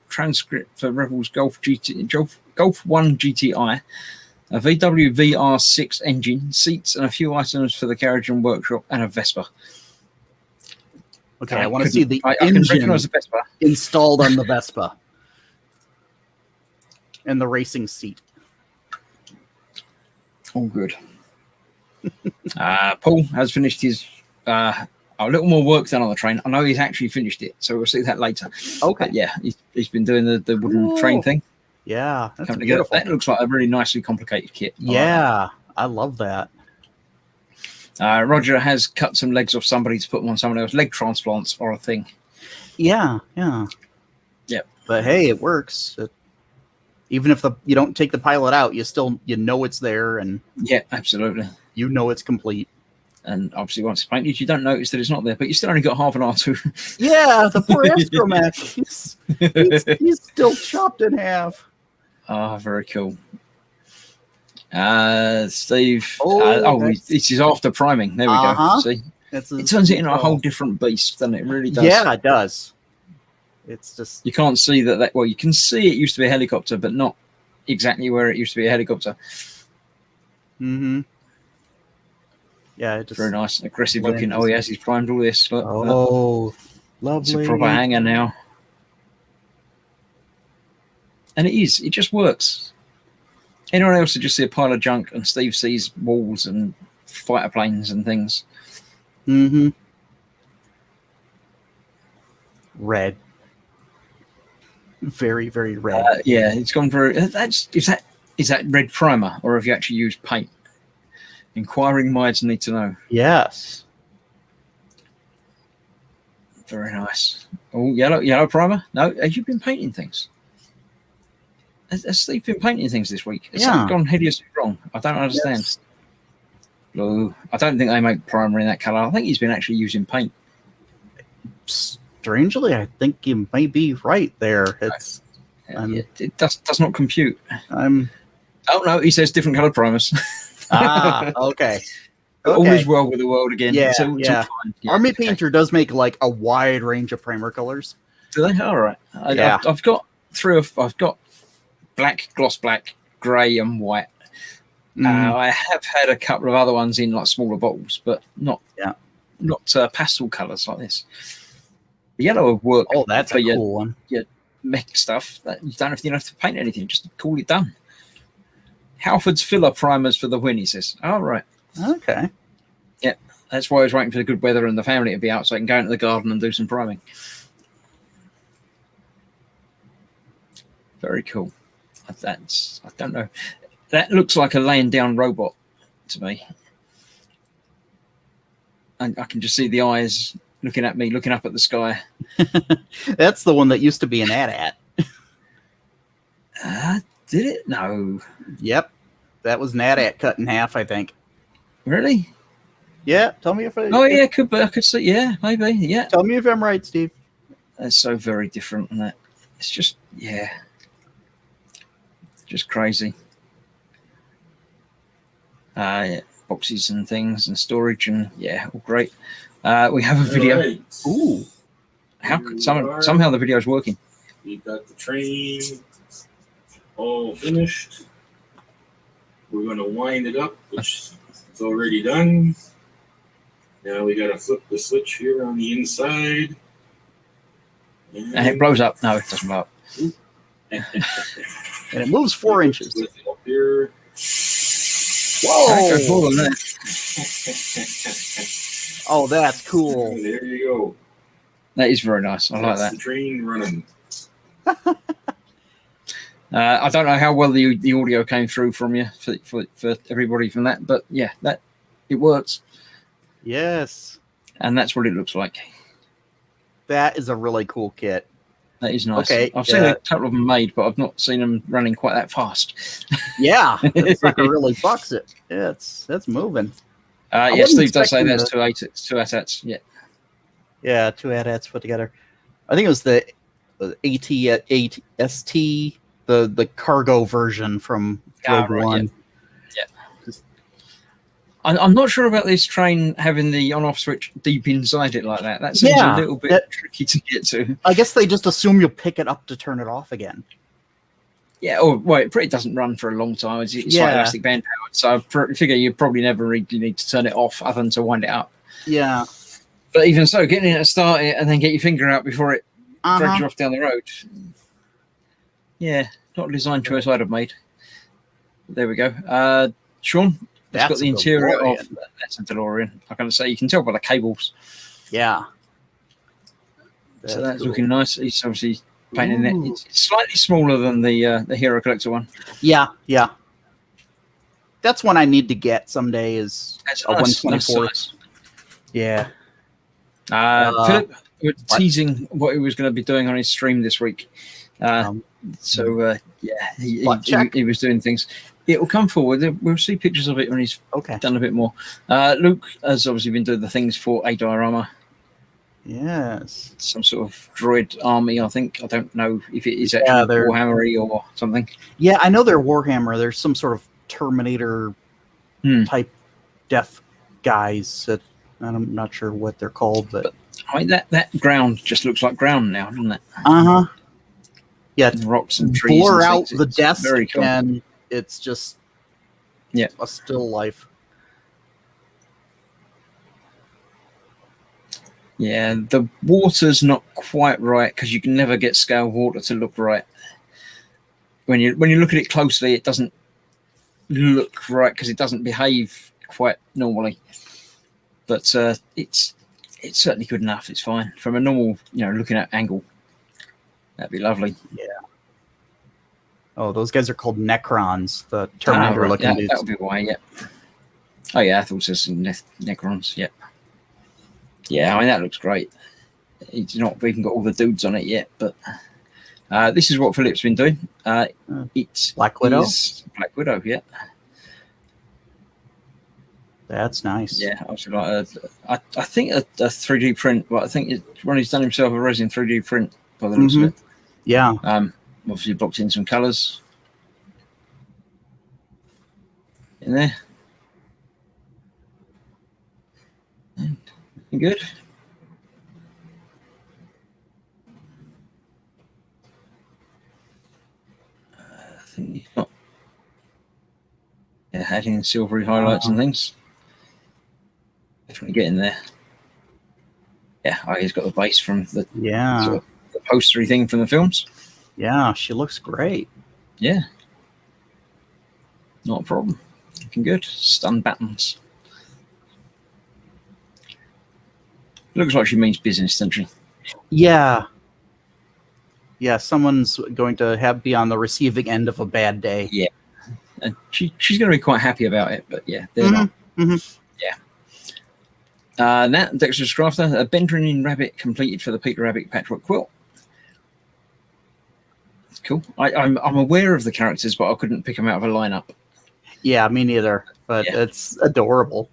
transcript for Rebel's Golf 1 GTI. A VW VR6 engine, seats, and a few items for the garage and workshop, and a Vespa. Okay, I want to see the engine can recognize the Vespa installed on the Vespa and the racing seat. All good. Paul has finished his a little more work done on the train. I know he's actually finished it, so we'll see that later. Okay, but yeah, he's been doing the wooden train thing. Yeah, that's beautiful. That looks like a really nicely complicated kit. Yeah, I love that. Roger has cut some legs off somebody to put them on someone else. Leg transplants are a thing. Yeah. Yep. But hey, it works. Even if you don't take the pilot out, you know it's there, and yeah, absolutely. You know it's complete. And obviously, once it's painted, you don't notice that it's not there, but you still only got half an R2. Yeah, the poor astromech. He's still chopped in half. Very cool. Steve. This is after priming. There we go. See, it turns it into a whole different beast, doesn't it? It really does. Yeah, it does. It's just you can't see that. Well, you can see it used to be a helicopter, but not exactly where it used to be a helicopter. Mm-hmm. Yeah, it's very nice, aggressive looking. Oh yes, he's primed all this. Look, lovely. It's a proper hanger now. And it is. It just works. Anyone else would just see a pile of junk, and Steve sees walls and fighter planes and things. Mm-hmm. Red. Very, very red. Yeah, it's gone for. Is that red primer, or have you actually used paint? Inquiring minds need to know. Yes. Very nice. Oh, yellow primer. No, have you been painting things? Has Steve been painting things this week? Has something gone hideously wrong? I don't understand. Yes. Blue. I don't think they make primer in that color. I think he's been actually using paint. Strangely, I think you may be right there. It's it does not compute. I'm. Oh no, he says different colored primers. Okay. All is well with the world again. Yeah, it's all yeah. fine. Yeah, Army Painter does make like a wide range of primer colors. Do they? All right. Yeah. I've got I've got black, gloss black, grey, and white. I have had a couple of other ones in like smaller bottles, but not pastel colours like this. The yellow would work. Oh, that's for a cool one. Your mech stuff that you don't have to paint anything; just call it done. Halford's filler primers for the win, he says. All right. Okay. Yeah, that's why I was waiting for the good weather and the family to be out so I can go into the garden and do some priming. Very cool. I don't know. That looks like a laying down robot to me. And I can just see the eyes looking at me, looking up at the sky. That's the one that used to be an AT-AT. Did it? No. Yep. That was an AT-AT cut in half, I think. Really? Yeah. Tell me if I. Oh, yeah, could be. I could see. Yeah, maybe. Yeah. Tell me if I'm right, Steve. That's so very different. And that it's just, just crazy. Yeah, boxes and things and storage and all great. We have a video. Right. Ooh. How could somehow the video is working? We got the train all finished. We're going to wind it up, which is already done. Now we got to flip the switch here on the inside. And it blows up. No, it doesn't blow up. And it moves 4 inches. With it up here. Whoa! That's more than that. Oh, that's cool. There you go. That is very nice. I like That's that. the train running. I don't know how well the audio came through from you for everybody from that, but yeah, that it works, Yes. and that's what it looks like. That is a really cool kit. That is nice. Okay, I've seen a couple of them made, but I've not seen them running quite that fast. Yeah. That sucker really bucks it. Yeah, it's moving. Yeah, Steve does say expecting there's two AT-ATs. Yeah. Yeah, 2 AT-ATs put together. I think it was the AT-ST, the cargo version from Rogue One. Yeah. I'm not sure about this train having the on-off switch deep inside it like that. That seems a little bit tricky to get to. I guess they just assume you'll pick it up to turn it off again. Yeah, it doesn't run for a long time. It's like elastic band powered, so I figure you probably never really need to turn it off other than to wind it up. Yeah. But even so, getting it to start it and then get your finger out before it drags you off down the road. Yeah, not a design choice I'd have made. There we go. Sean, it's got the interior of that's a DeLorean. I'm going to say you can tell by the cables. Yeah. So that's looking nice. He's obviously painting it. It's slightly smaller than the Hero Collector one. Yeah. That's one I need to get someday. Is that's a nice, 124. Nice. Yeah. Philip was teasing what he was going to be doing on his stream this week. He was doing things. It will come forward. We'll see pictures of it when he's done a bit more. Luke has obviously been doing the things for a diorama. Yes. Some sort of droid army, I think. I don't know if it is actually Warhammer-y or something. Yeah, I know they're Warhammer. There's some sort of Terminator type death guys that I'm not sure what they're called, but I mean that ground just looks like ground now, doesn't it? Yeah, and rocks and trees. Blur and out things. the desk, very cool. and it's just a still life. Yeah, the water's not quite right because you can never get scale water to look right. When you look at it closely, it doesn't look right because it doesn't behave quite normally. But it's certainly good enough. It's fine from a normal, looking at angle. That'd be lovely. Yeah. Oh, those guys are called Necrons, the Terminator looking dudes. That would be why. Yeah. Oh yeah, I thought it was Necrons. Yeah. Yeah, I mean that looks great. it's not even got all the dudes on it yet. But this is what Philip's been doing. It's Black Widow. Black Widow, yeah. That's nice. Yeah, I was like, I think a 3D print, but I think Ronnie's done himself a resin 3D print by the looks of it. Yeah. Obviously blocked in some colours in there. Good. I think you've got adding silvery highlights and things. Definitely getting there. Yeah, he's got the base from the sort of the postery thing from the films. Yeah, she looks great. Yeah. Not a problem. Looking good. Stun buttons. Looks like she means business, doesn't she? Yeah. Yeah, someone's going to be on the receiving end of a bad day. Yeah. And she's going to be quite happy about it, but yeah, they're not. Yeah. Now, Dexter's Crafter, a Benjamin Rabbit completed for the Peter Rabbit patchwork quilt. That's cool. I'm aware of the characters, but I couldn't pick them out of a lineup. Yeah, me neither. But it's adorable.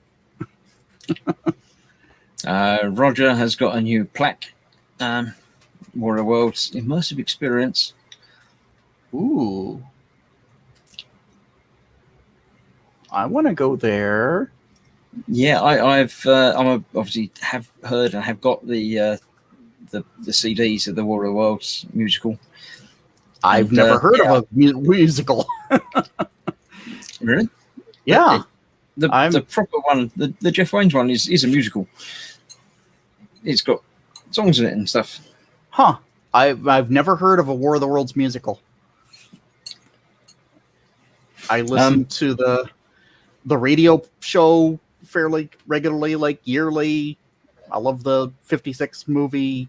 Roger has got a new plaque. War of the Worlds immersive experience. Ooh. I want to go there. Yeah, I've obviously have heard and have got the CDs of the War of the Worlds musical. I've never heard of a musical. Really? Yeah. The proper one, the Jeff Waynes one, is a musical. It's got songs in it and stuff. Huh. I've never heard of a War of the Worlds musical. I listen to the radio show fairly regularly, like yearly. I love the 56 movie.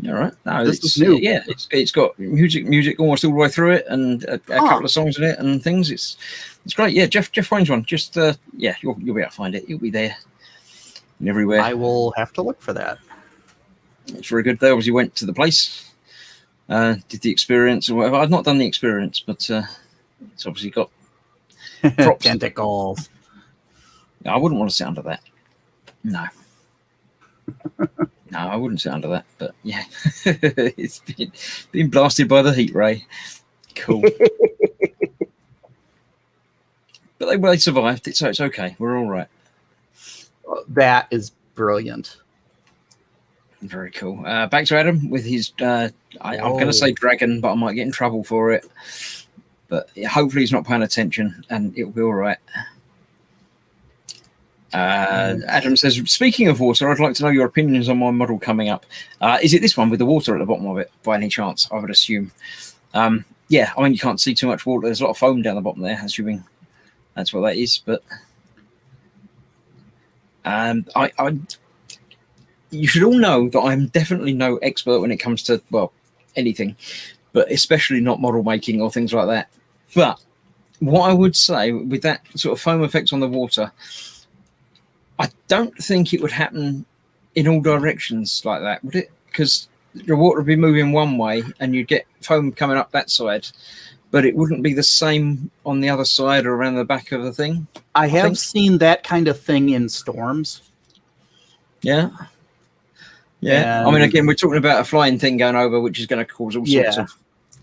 All right. No, this is new. Yeah, it's got music almost all the way through it, and a couple of songs in it and things. It's great. Yeah, Jeff Waynes one. Just you'll be able to find it. It'll be there and everywhere. I will have to look for that. It's very good. They obviously went to the place, did the experience or whatever. I've not done the experience, but it's obviously got props. Tentacles. I wouldn't want to sit under that. No. No, I wouldn't sit under that. But yeah, it's been blasted by the heat ray. Cool. But they survived it, so it's okay. We're all right. That is brilliant. Very cool. Back to Adam with his, I'm going to say dragon, but I might get in trouble for it. But hopefully he's not paying attention and it'll be all right. Adam says, speaking of water, I'd like to know your opinions on my model coming up. Is it this one with the water at the bottom of it, by any chance? I would assume. Yeah, I mean, you can't see too much water. There's a lot of foam down the bottom there, assuming that's what that is. But you should all know that I'm definitely no expert when it comes to, well, anything, but especially not model making or things like that. But what I would say with that sort of foam effect on the water, I don't think it would happen in all directions like that, would it? Because the water would be moving one way and you'd get foam coming up that side, but it wouldn't be the same on the other side or around the back of the thing. I have seen that kind of thing in storms. Yeah. Yeah. I mean, again, we're talking about a flying thing going over, which is going to cause all sorts of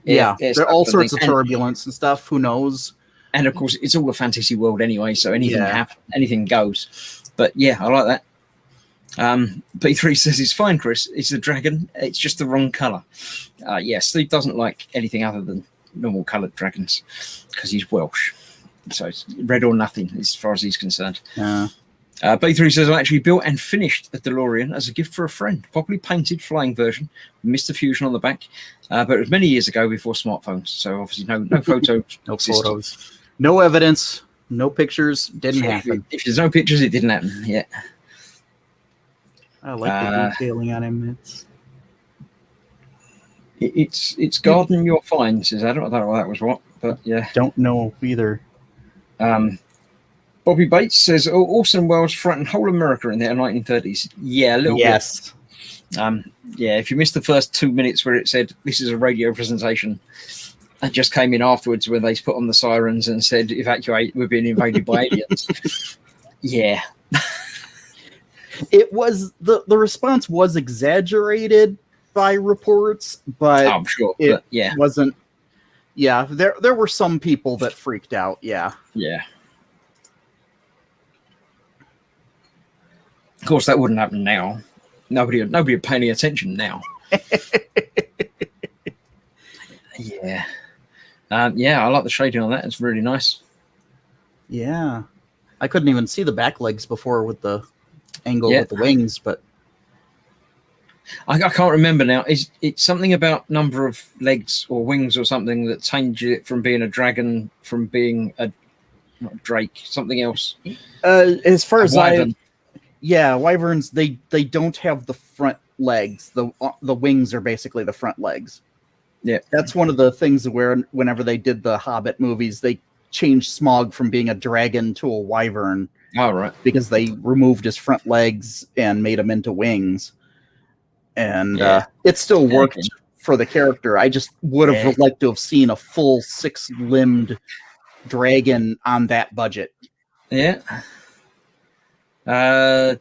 there are all sorts of turbulence and stuff. Who knows? And of course, it's all a fantasy world anyway, so anything happens, anything goes. But yeah, I like that. B3 says it's fine, Chris. It's a dragon. It's just the wrong color. Steve doesn't like anything other than normal colored dragons because he's Welsh. So it's red or nothing as far as he's concerned. B3 says, I actually built and finished a DeLorean as a gift for a friend. Properly painted flying version, Mr. Fusion on the back. But it was many years ago before smartphones. So obviously no photos. No photos. No evidence. No pictures. Didn't happen. If there's no pictures, it didn't happen. Yeah. I like the detailing on him. It's garden your find, says Adam. I don't know what that was but yeah. Don't know either. Bobby Bates says, Orson Welles frightened whole America in the 1930s. Yeah, a little bit. Yeah, if you missed the first 2 minutes where it said this is a radio presentation, I just came in afterwards when they put on the sirens and said evacuate, we're being invaded by aliens. Yeah. It was the response was exaggerated by reports, but I'm sure. it But yeah. wasn't. Yeah, there were some people that freaked out. Yeah. Yeah. Of course, that wouldn't happen now. Nobody would pay any attention now. Yeah. Yeah, I like the shading on that. It's really nice. Yeah. I couldn't even see the back legs before with the angle with the wings, but I can't remember now. It's something about number of legs or wings or something that changed it from being a dragon from being not a drake, something else. As far as wyvern. Wyverns they don't have the front legs. The wings are basically the front legs. Yeah, that's one of the things where whenever they did the Hobbit movies, they changed Smaug from being a dragon to a wyvern. Oh, right. Because they removed his front legs and made him into wings. And it still worked for the character. I just would have liked to have seen a full 6-limbed dragon on that budget. Yeah. Bobby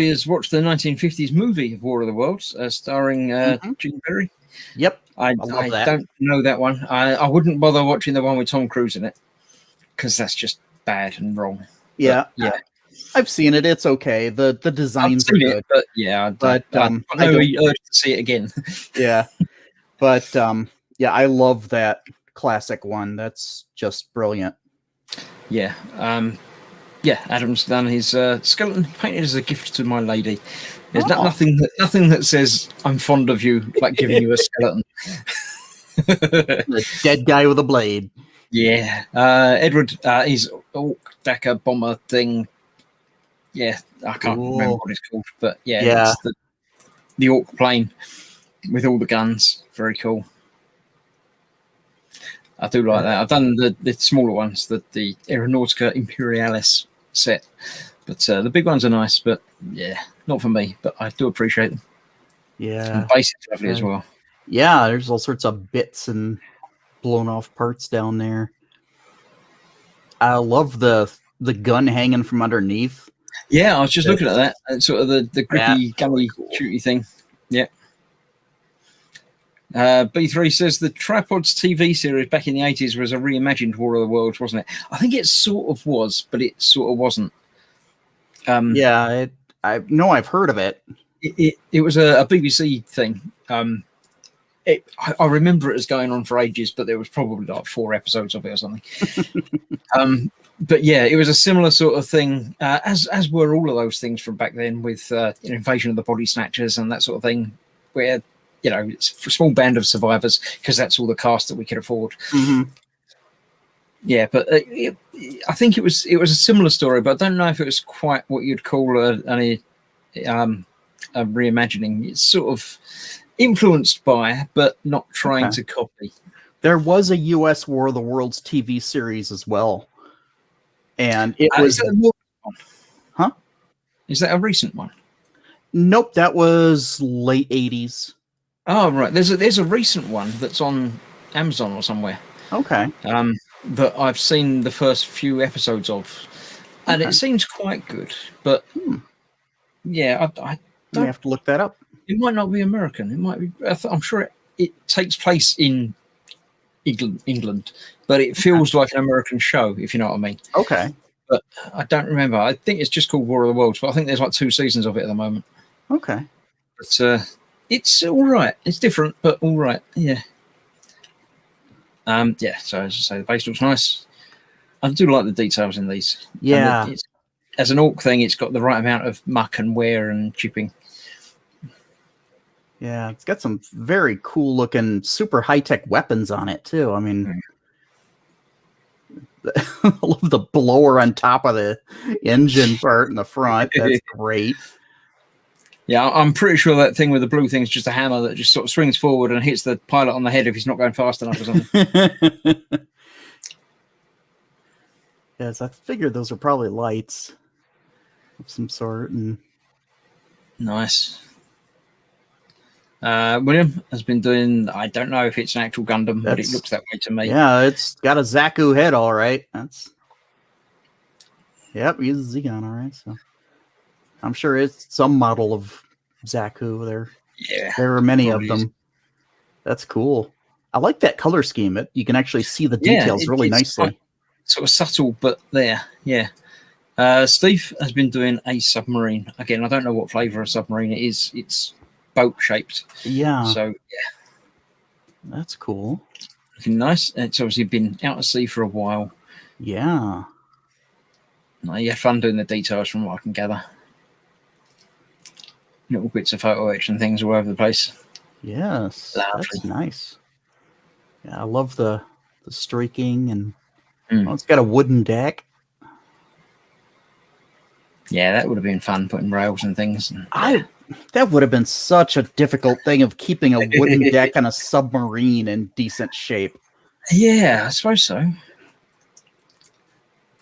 has watched the 1950s movie of War of the Worlds, starring Gene Berry. Yep. I don't know that one. I wouldn't bother watching the one with Tom Cruise in it because that's just bad and wrong. Yeah. But, I've seen it. It's okay. The designs are good. But I don't urge to see it again. Yeah. But I love that classic one. That's just brilliant. Yeah. Adam's done his skeleton painted as a gift to my lady. There's nothing that says I'm fond of you like giving you a skeleton. The dead guy with a blade. Yeah. Edward, his Orc Dakar bomber thing. Yeah, I can't remember what it's called, but it's the Orc plane with all the guns. Very cool. I do like that. I've done the smaller ones, the Aeronautica Imperialis set, but the big ones are nice. But not for me. But I do appreciate them. Yeah, and basics lovely as well. Yeah, there's all sorts of bits and blown off parts down there. I love the gun hanging from underneath. Yeah, I was just looking at that. It's sort of the grippy, gummy, shooty thing. Yeah. B3 says the Tripods TV series back in the 80s was a reimagined War of the Worlds, wasn't it? I think it sort of was, but it sort of wasn't. I know I've heard of it. It was a BBC thing. I remember it as going on for ages, but there was probably like 4 episodes of it or something. But yeah, it was a similar sort of thing, as were all of those things from back then with Invasion of the Body Snatchers and that sort of thing, where it's a small band of survivors because that's all the cast that we could afford. Mm-hmm. Yeah, but I think it was a similar story, but I don't know if it was quite what you'd call a reimagining. It's sort of influenced by, but not trying to copy. There was a U.S. War of the Worlds TV series as well. And it was... Is that a recent one? Nope, that was late 80s. Oh, right. There's a recent one that's on Amazon or somewhere. Okay. That I've seen the first few episodes of. And it seems quite good. But, I don't have to look that up. It might not be American. It might be... I'm sure it takes place in England, but it feels like an American show, if you know what I mean. Okay. But I don't remember. I think it's just called War of the Worlds, but I think there's like 2 seasons of it at the moment. Okay. But it's all right. It's different, but all right. Yeah. So as I say, the base looks nice. I do like the details in these. Yeah. As an Orc thing, it's got the right amount of muck and wear and chipping. Yeah, it's got some very cool looking, super high tech weapons on it too. I mean, I love the blower on top of the engine part in the front. That's great. Yeah, I'm pretty sure that thing with the blue thing is just a hammer that just sort of swings forward and hits the pilot on the head if he's not going fast enough or something. Yes, I figured those are probably lights of some sort. And nice. William has been doing. I don't know if it's an actual Gundam, but it That's- looks that way to me. Yeah, it's got a Zaku head, all right. Yep, he's a Zeon, all right. So I'm sure it's some model of Zaku. Yeah. There are many of Probably them. That's cool. I like that color scheme. You can actually see the Yeah, details really it's nicely. quite sort of subtle, but there. Yeah. Steve has been doing a submarine again. I don't know what flavor of submarine it is. It's boat shaped. Yeah, So yeah, that's cool. looking nice. It's obviously been out at sea for a while. Yeah. You had fun doing the details from what I can gather. Little bits of photo etch and things all over the place. Yes, Lovely. that's nice. Yeah, I love the streaking and Mm. it's got a wooden deck. Yeah, that would have been fun putting rails and things. And, That would have been such a difficult thing of keeping a wooden deck on a submarine in decent shape. yeah, I suppose so.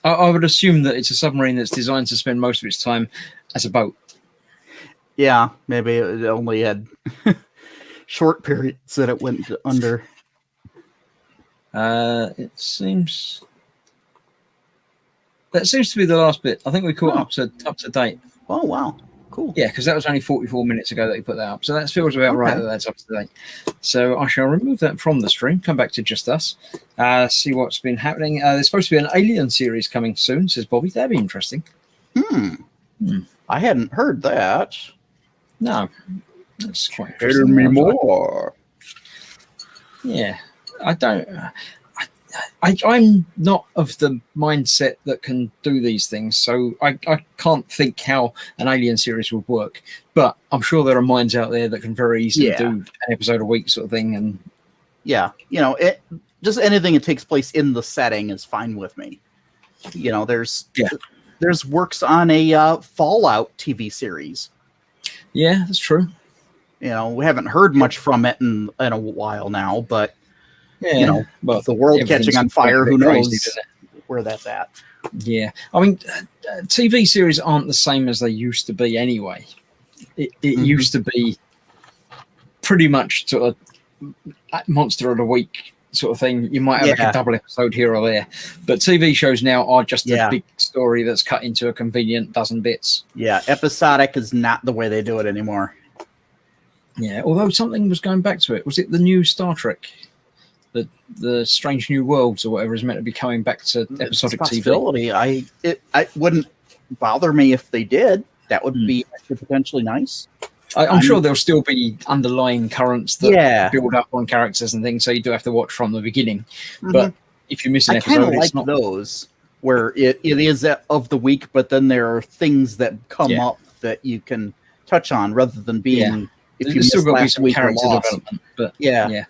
I would assume that it's a submarine that's designed to spend most of its time as a boat. Yeah, maybe it only had short periods that it went under. It seems that seems to be the last bit. I think we caught up to date. Oh wow, cool. Yeah, because that was only 44 minutes ago that he put that up. So that feels about right Okay. that that's up to date. So I shall remove that from the stream, come back to just us, see what's been happening. There's supposed to be an Alien series coming soon, says Bobby. That'd be interesting. Hmm. I hadn't heard that. No, that's quite interesting. more. Yeah, I don't. I'm not of the mindset that can do these things, so I can't think how an Alien series would work. But I'm sure there are minds out there that can very easily Yeah. do an episode a week sort of thing. And Yeah, it just anything that takes place in the setting is fine with me. There's works on a Fallout TV series. yeah, that's true. We haven't heard much from it in a while now, but Yeah, well, the world everything's catching on a fire, bit who crazy, knows isn't where that's at. Yeah, I mean, TV series aren't the same as they used to be anyway. It used to be pretty much sort of monster of the week sort of thing. You might have like Yeah. a double episode here or there, but TV shows now are just Yeah. a big story that's cut into a convenient dozen bits. Yeah, episodic is not the way they do it anymore. Yeah, although something was going back to it. Was it the new Star Trek? The Strange New Worlds or whatever is meant to be coming back to episodic It's a TV. possibility. It wouldn't bother me if they did. That would be actually potentially nice. I'm sure there'll still be underlying currents that build up on characters and things, so you do have to watch from the beginning. But if you miss an I kind episode, of it's like not. those where it is of the week, but then there are things that come up that you can touch on rather than being if you There's still missed got to be last some week or character lost. development, but Yeah.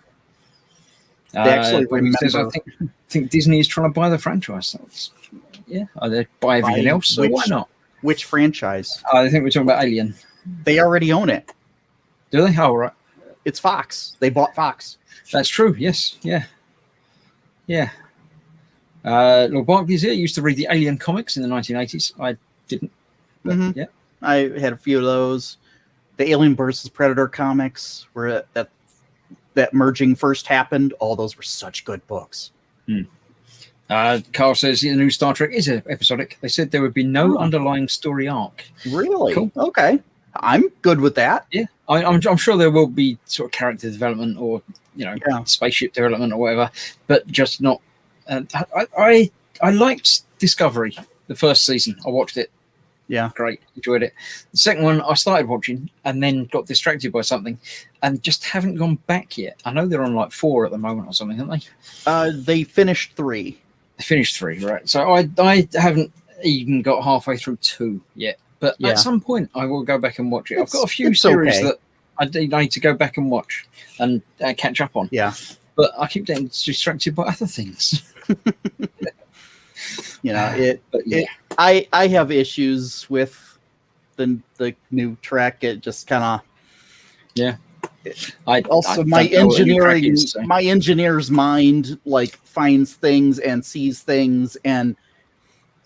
They actually says, I remember- think Disney is trying to buy the franchise. They buy everything Buy else, so why not? Which franchise? I think we're talking about Alien. They already own it. Do they? Oh, right. It's Fox. They bought Fox. That's true. Yes. Yeah. Lord Barkley's here. Used to read the Alien comics in the 1980s. I didn't. But yeah. I had a few of those. The Alien versus Predator comics, where that merging first happened. All those were such good books. Carl says the new Star Trek is episodic. They said there would be no underlying story arc. Really? Cool. Okay. I'm good with that. Yeah, I'm sure there will be sort of character development or spaceship development or whatever, but just not. I liked Discovery, the first season. I watched it. Yeah, great, enjoyed it. The second one I started watching and then got distracted by something, and just haven't gone back yet. I know they're on like 4 at the moment or something, aren't they? They finished 3. They finished 3, right? So I haven't even got halfway through 2 yet. But at some point, I will go back and watch it. I've got a few series that I need to go back and watch and catch up on. Yeah. But I keep getting distracted by other things. I have issues with the new Trek. It just kind of my engineer's mind like finds things and sees things and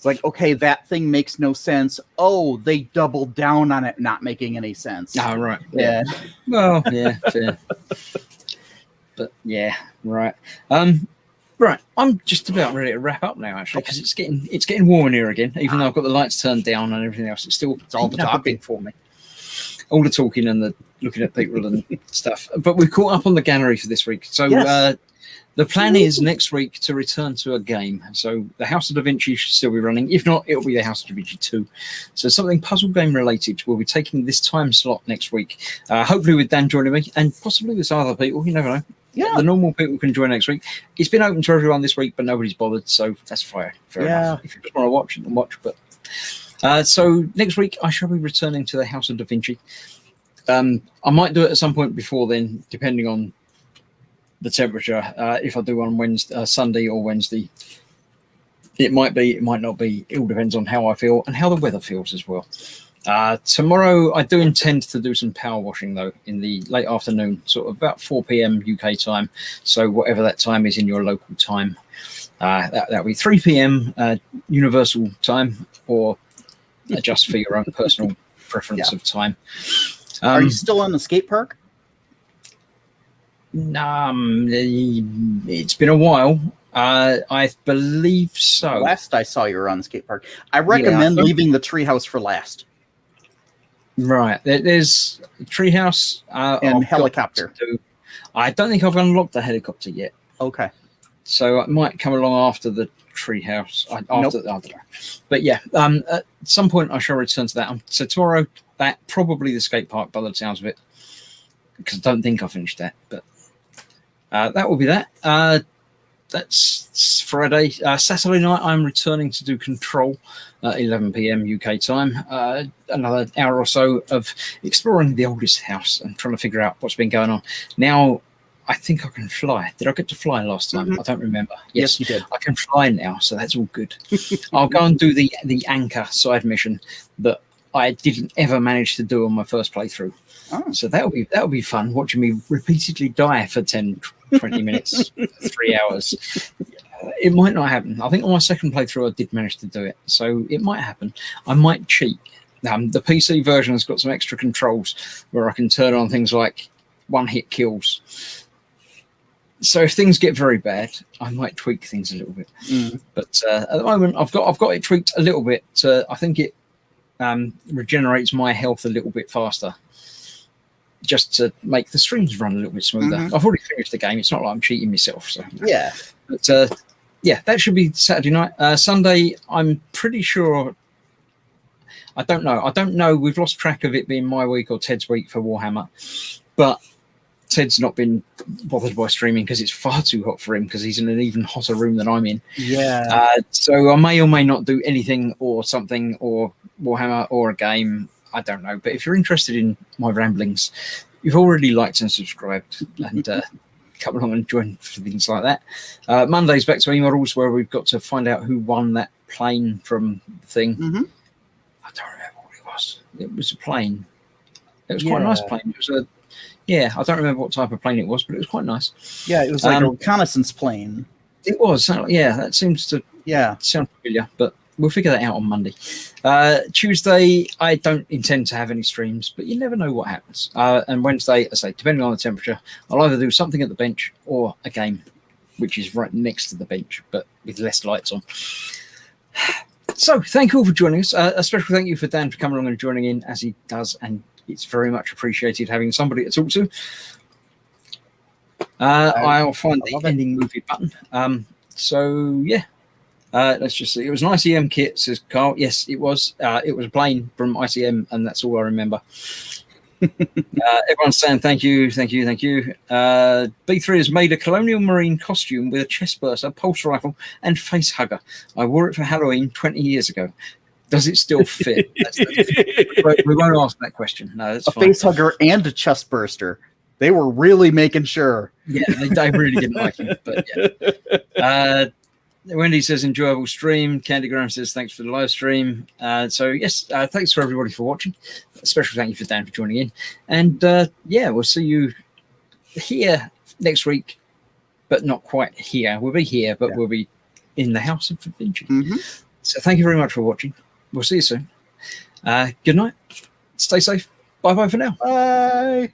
It's like, okay, that thing makes no sense. Oh, they doubled down on it not making any sense. Oh, right. Yeah. Well, yeah, fair. But yeah, right. Right. I'm just about ready to wrap up now, actually, because it's getting warm in here again. Even though I've got the lights turned down and everything else, it's all the heating up a talking bit for me. All the talking and the looking at people and stuff. But we've caught up on the Gannery for this week. So Yes. the plan is next week to return to a game. So the House of Da Vinci should still be running. If not, it'll be the House of Da Vinci 2. So something puzzle game related. We'll be taking this time slot next week. Hopefully with Dan joining me and possibly with some other people. You never know. Yeah. The normal people can join next week. It's been open to everyone this week, but nobody's bothered. So that's fair enough. If you just want to watch, you can watch. But so next week I shall be returning to the House of Da Vinci. I might do it at some point before then, depending on the temperature. If I do on Wednesday, Sunday or Wednesday, it might be, it might not be. It all depends on how I feel and how the weather feels as well. Tomorrow, I do intend to do some power washing though in the late afternoon, sort of about 4 p.m. UK time. So whatever that time is in your local time, that'll be 3 p.m. Universal time, or adjust for your own personal preference of time. Are you still on the skate park? It's been a while. I believe so. Last I saw you were on the skate park. I recommend leaving the treehouse for last. Right. There's treehouse and helicopter. I don't think I've unlocked the helicopter yet. Okay. So I might come along after the treehouse. I don't know. But yeah, at some point I shall return to that. So tomorrow, that probably the skate park by the sounds of it, because I don't think I finished that. But that will be that. That's Friday. Saturday night, I'm returning to do Control at 11 p.m. UK time. Another hour or so of exploring the oldest house and trying to figure out what's been going on. Now, I think I can fly. Did I get to fly last time? Mm-hmm. I don't remember. Yes, you did. I can fly now, so that's all good. I'll go and do the anchor side mission that I didn't ever manage to do on my first playthrough. Oh. So that'll be fun, watching me repeatedly die for 10, 20 minutes, 3 hours. It might not happen. I think on my second playthrough I did manage to do it, so it might happen. I might cheat. The PC version has got some extra controls where I can turn on things like one-hit kills. So if things get very bad, I might tweak things a little bit. But at the moment, I've got it tweaked a little bit. I think it regenerates my health a little bit faster, just to make the streams run a little bit smoother. I've already finished the game. It's not like I'm cheating myself. So yeah. But yeah, that should be Saturday night. Sunday, I'm pretty sure. I don't know. We've lost track of it being my week or Ted's week for Warhammer, but Ted's not been bothered by streaming because it's far too hot for him, because he's in an even hotter room than I'm in. Yeah. So I may or may not do anything or something, or Warhammer or a game. I don't know. But if you're interested in my ramblings, you've already liked and subscribed, and come along and join for things like that. Monday's back to E-Models, where we've got to find out who won that plane from the thing. I don't remember what it was. It was a plane. It was quite a nice plane. It was a I don't remember what type of plane it was, but it was quite nice. Yeah, it was like a reconnaissance plane. It was. Yeah, that seems to sound familiar, but we'll figure that out on Monday. Tuesday, I don't intend to have any streams, but you never know what happens. And Wednesday, I say, depending on the temperature, I'll either do something at the bench or a game, which is right next to the bench, but with less lights on. So thank you all for joining us. A special thank you for Dan for coming along and joining in as he does, and it's very much appreciated having somebody to talk to. I'll find the ending movie button. So yeah, let's just see. It was an ICM kit, says Carl. Yes, it was. It was a plane from ICM, and that's all I remember. Everyone's saying thank you. B3 has made a Colonial Marine costume with a chest burster, pulse rifle, and face hugger. I wore it for Halloween 20 years ago. Does it still fit? We won't ask that question. No, that's fine. Face hugger and a chest burster. They were really making sure. Yeah, they really didn't like him. But yeah. Wendy says enjoyable stream. Candygram says thanks for the live stream. So yes, thanks for everybody for watching. A special thank you for Dan for joining in. And yeah, we'll see you here next week, but not quite here. We'll be here, but we'll be in the House of Da Vinci. So thank you very much for watching. We'll see you soon. Good night. Stay safe. Bye bye for now. Bye.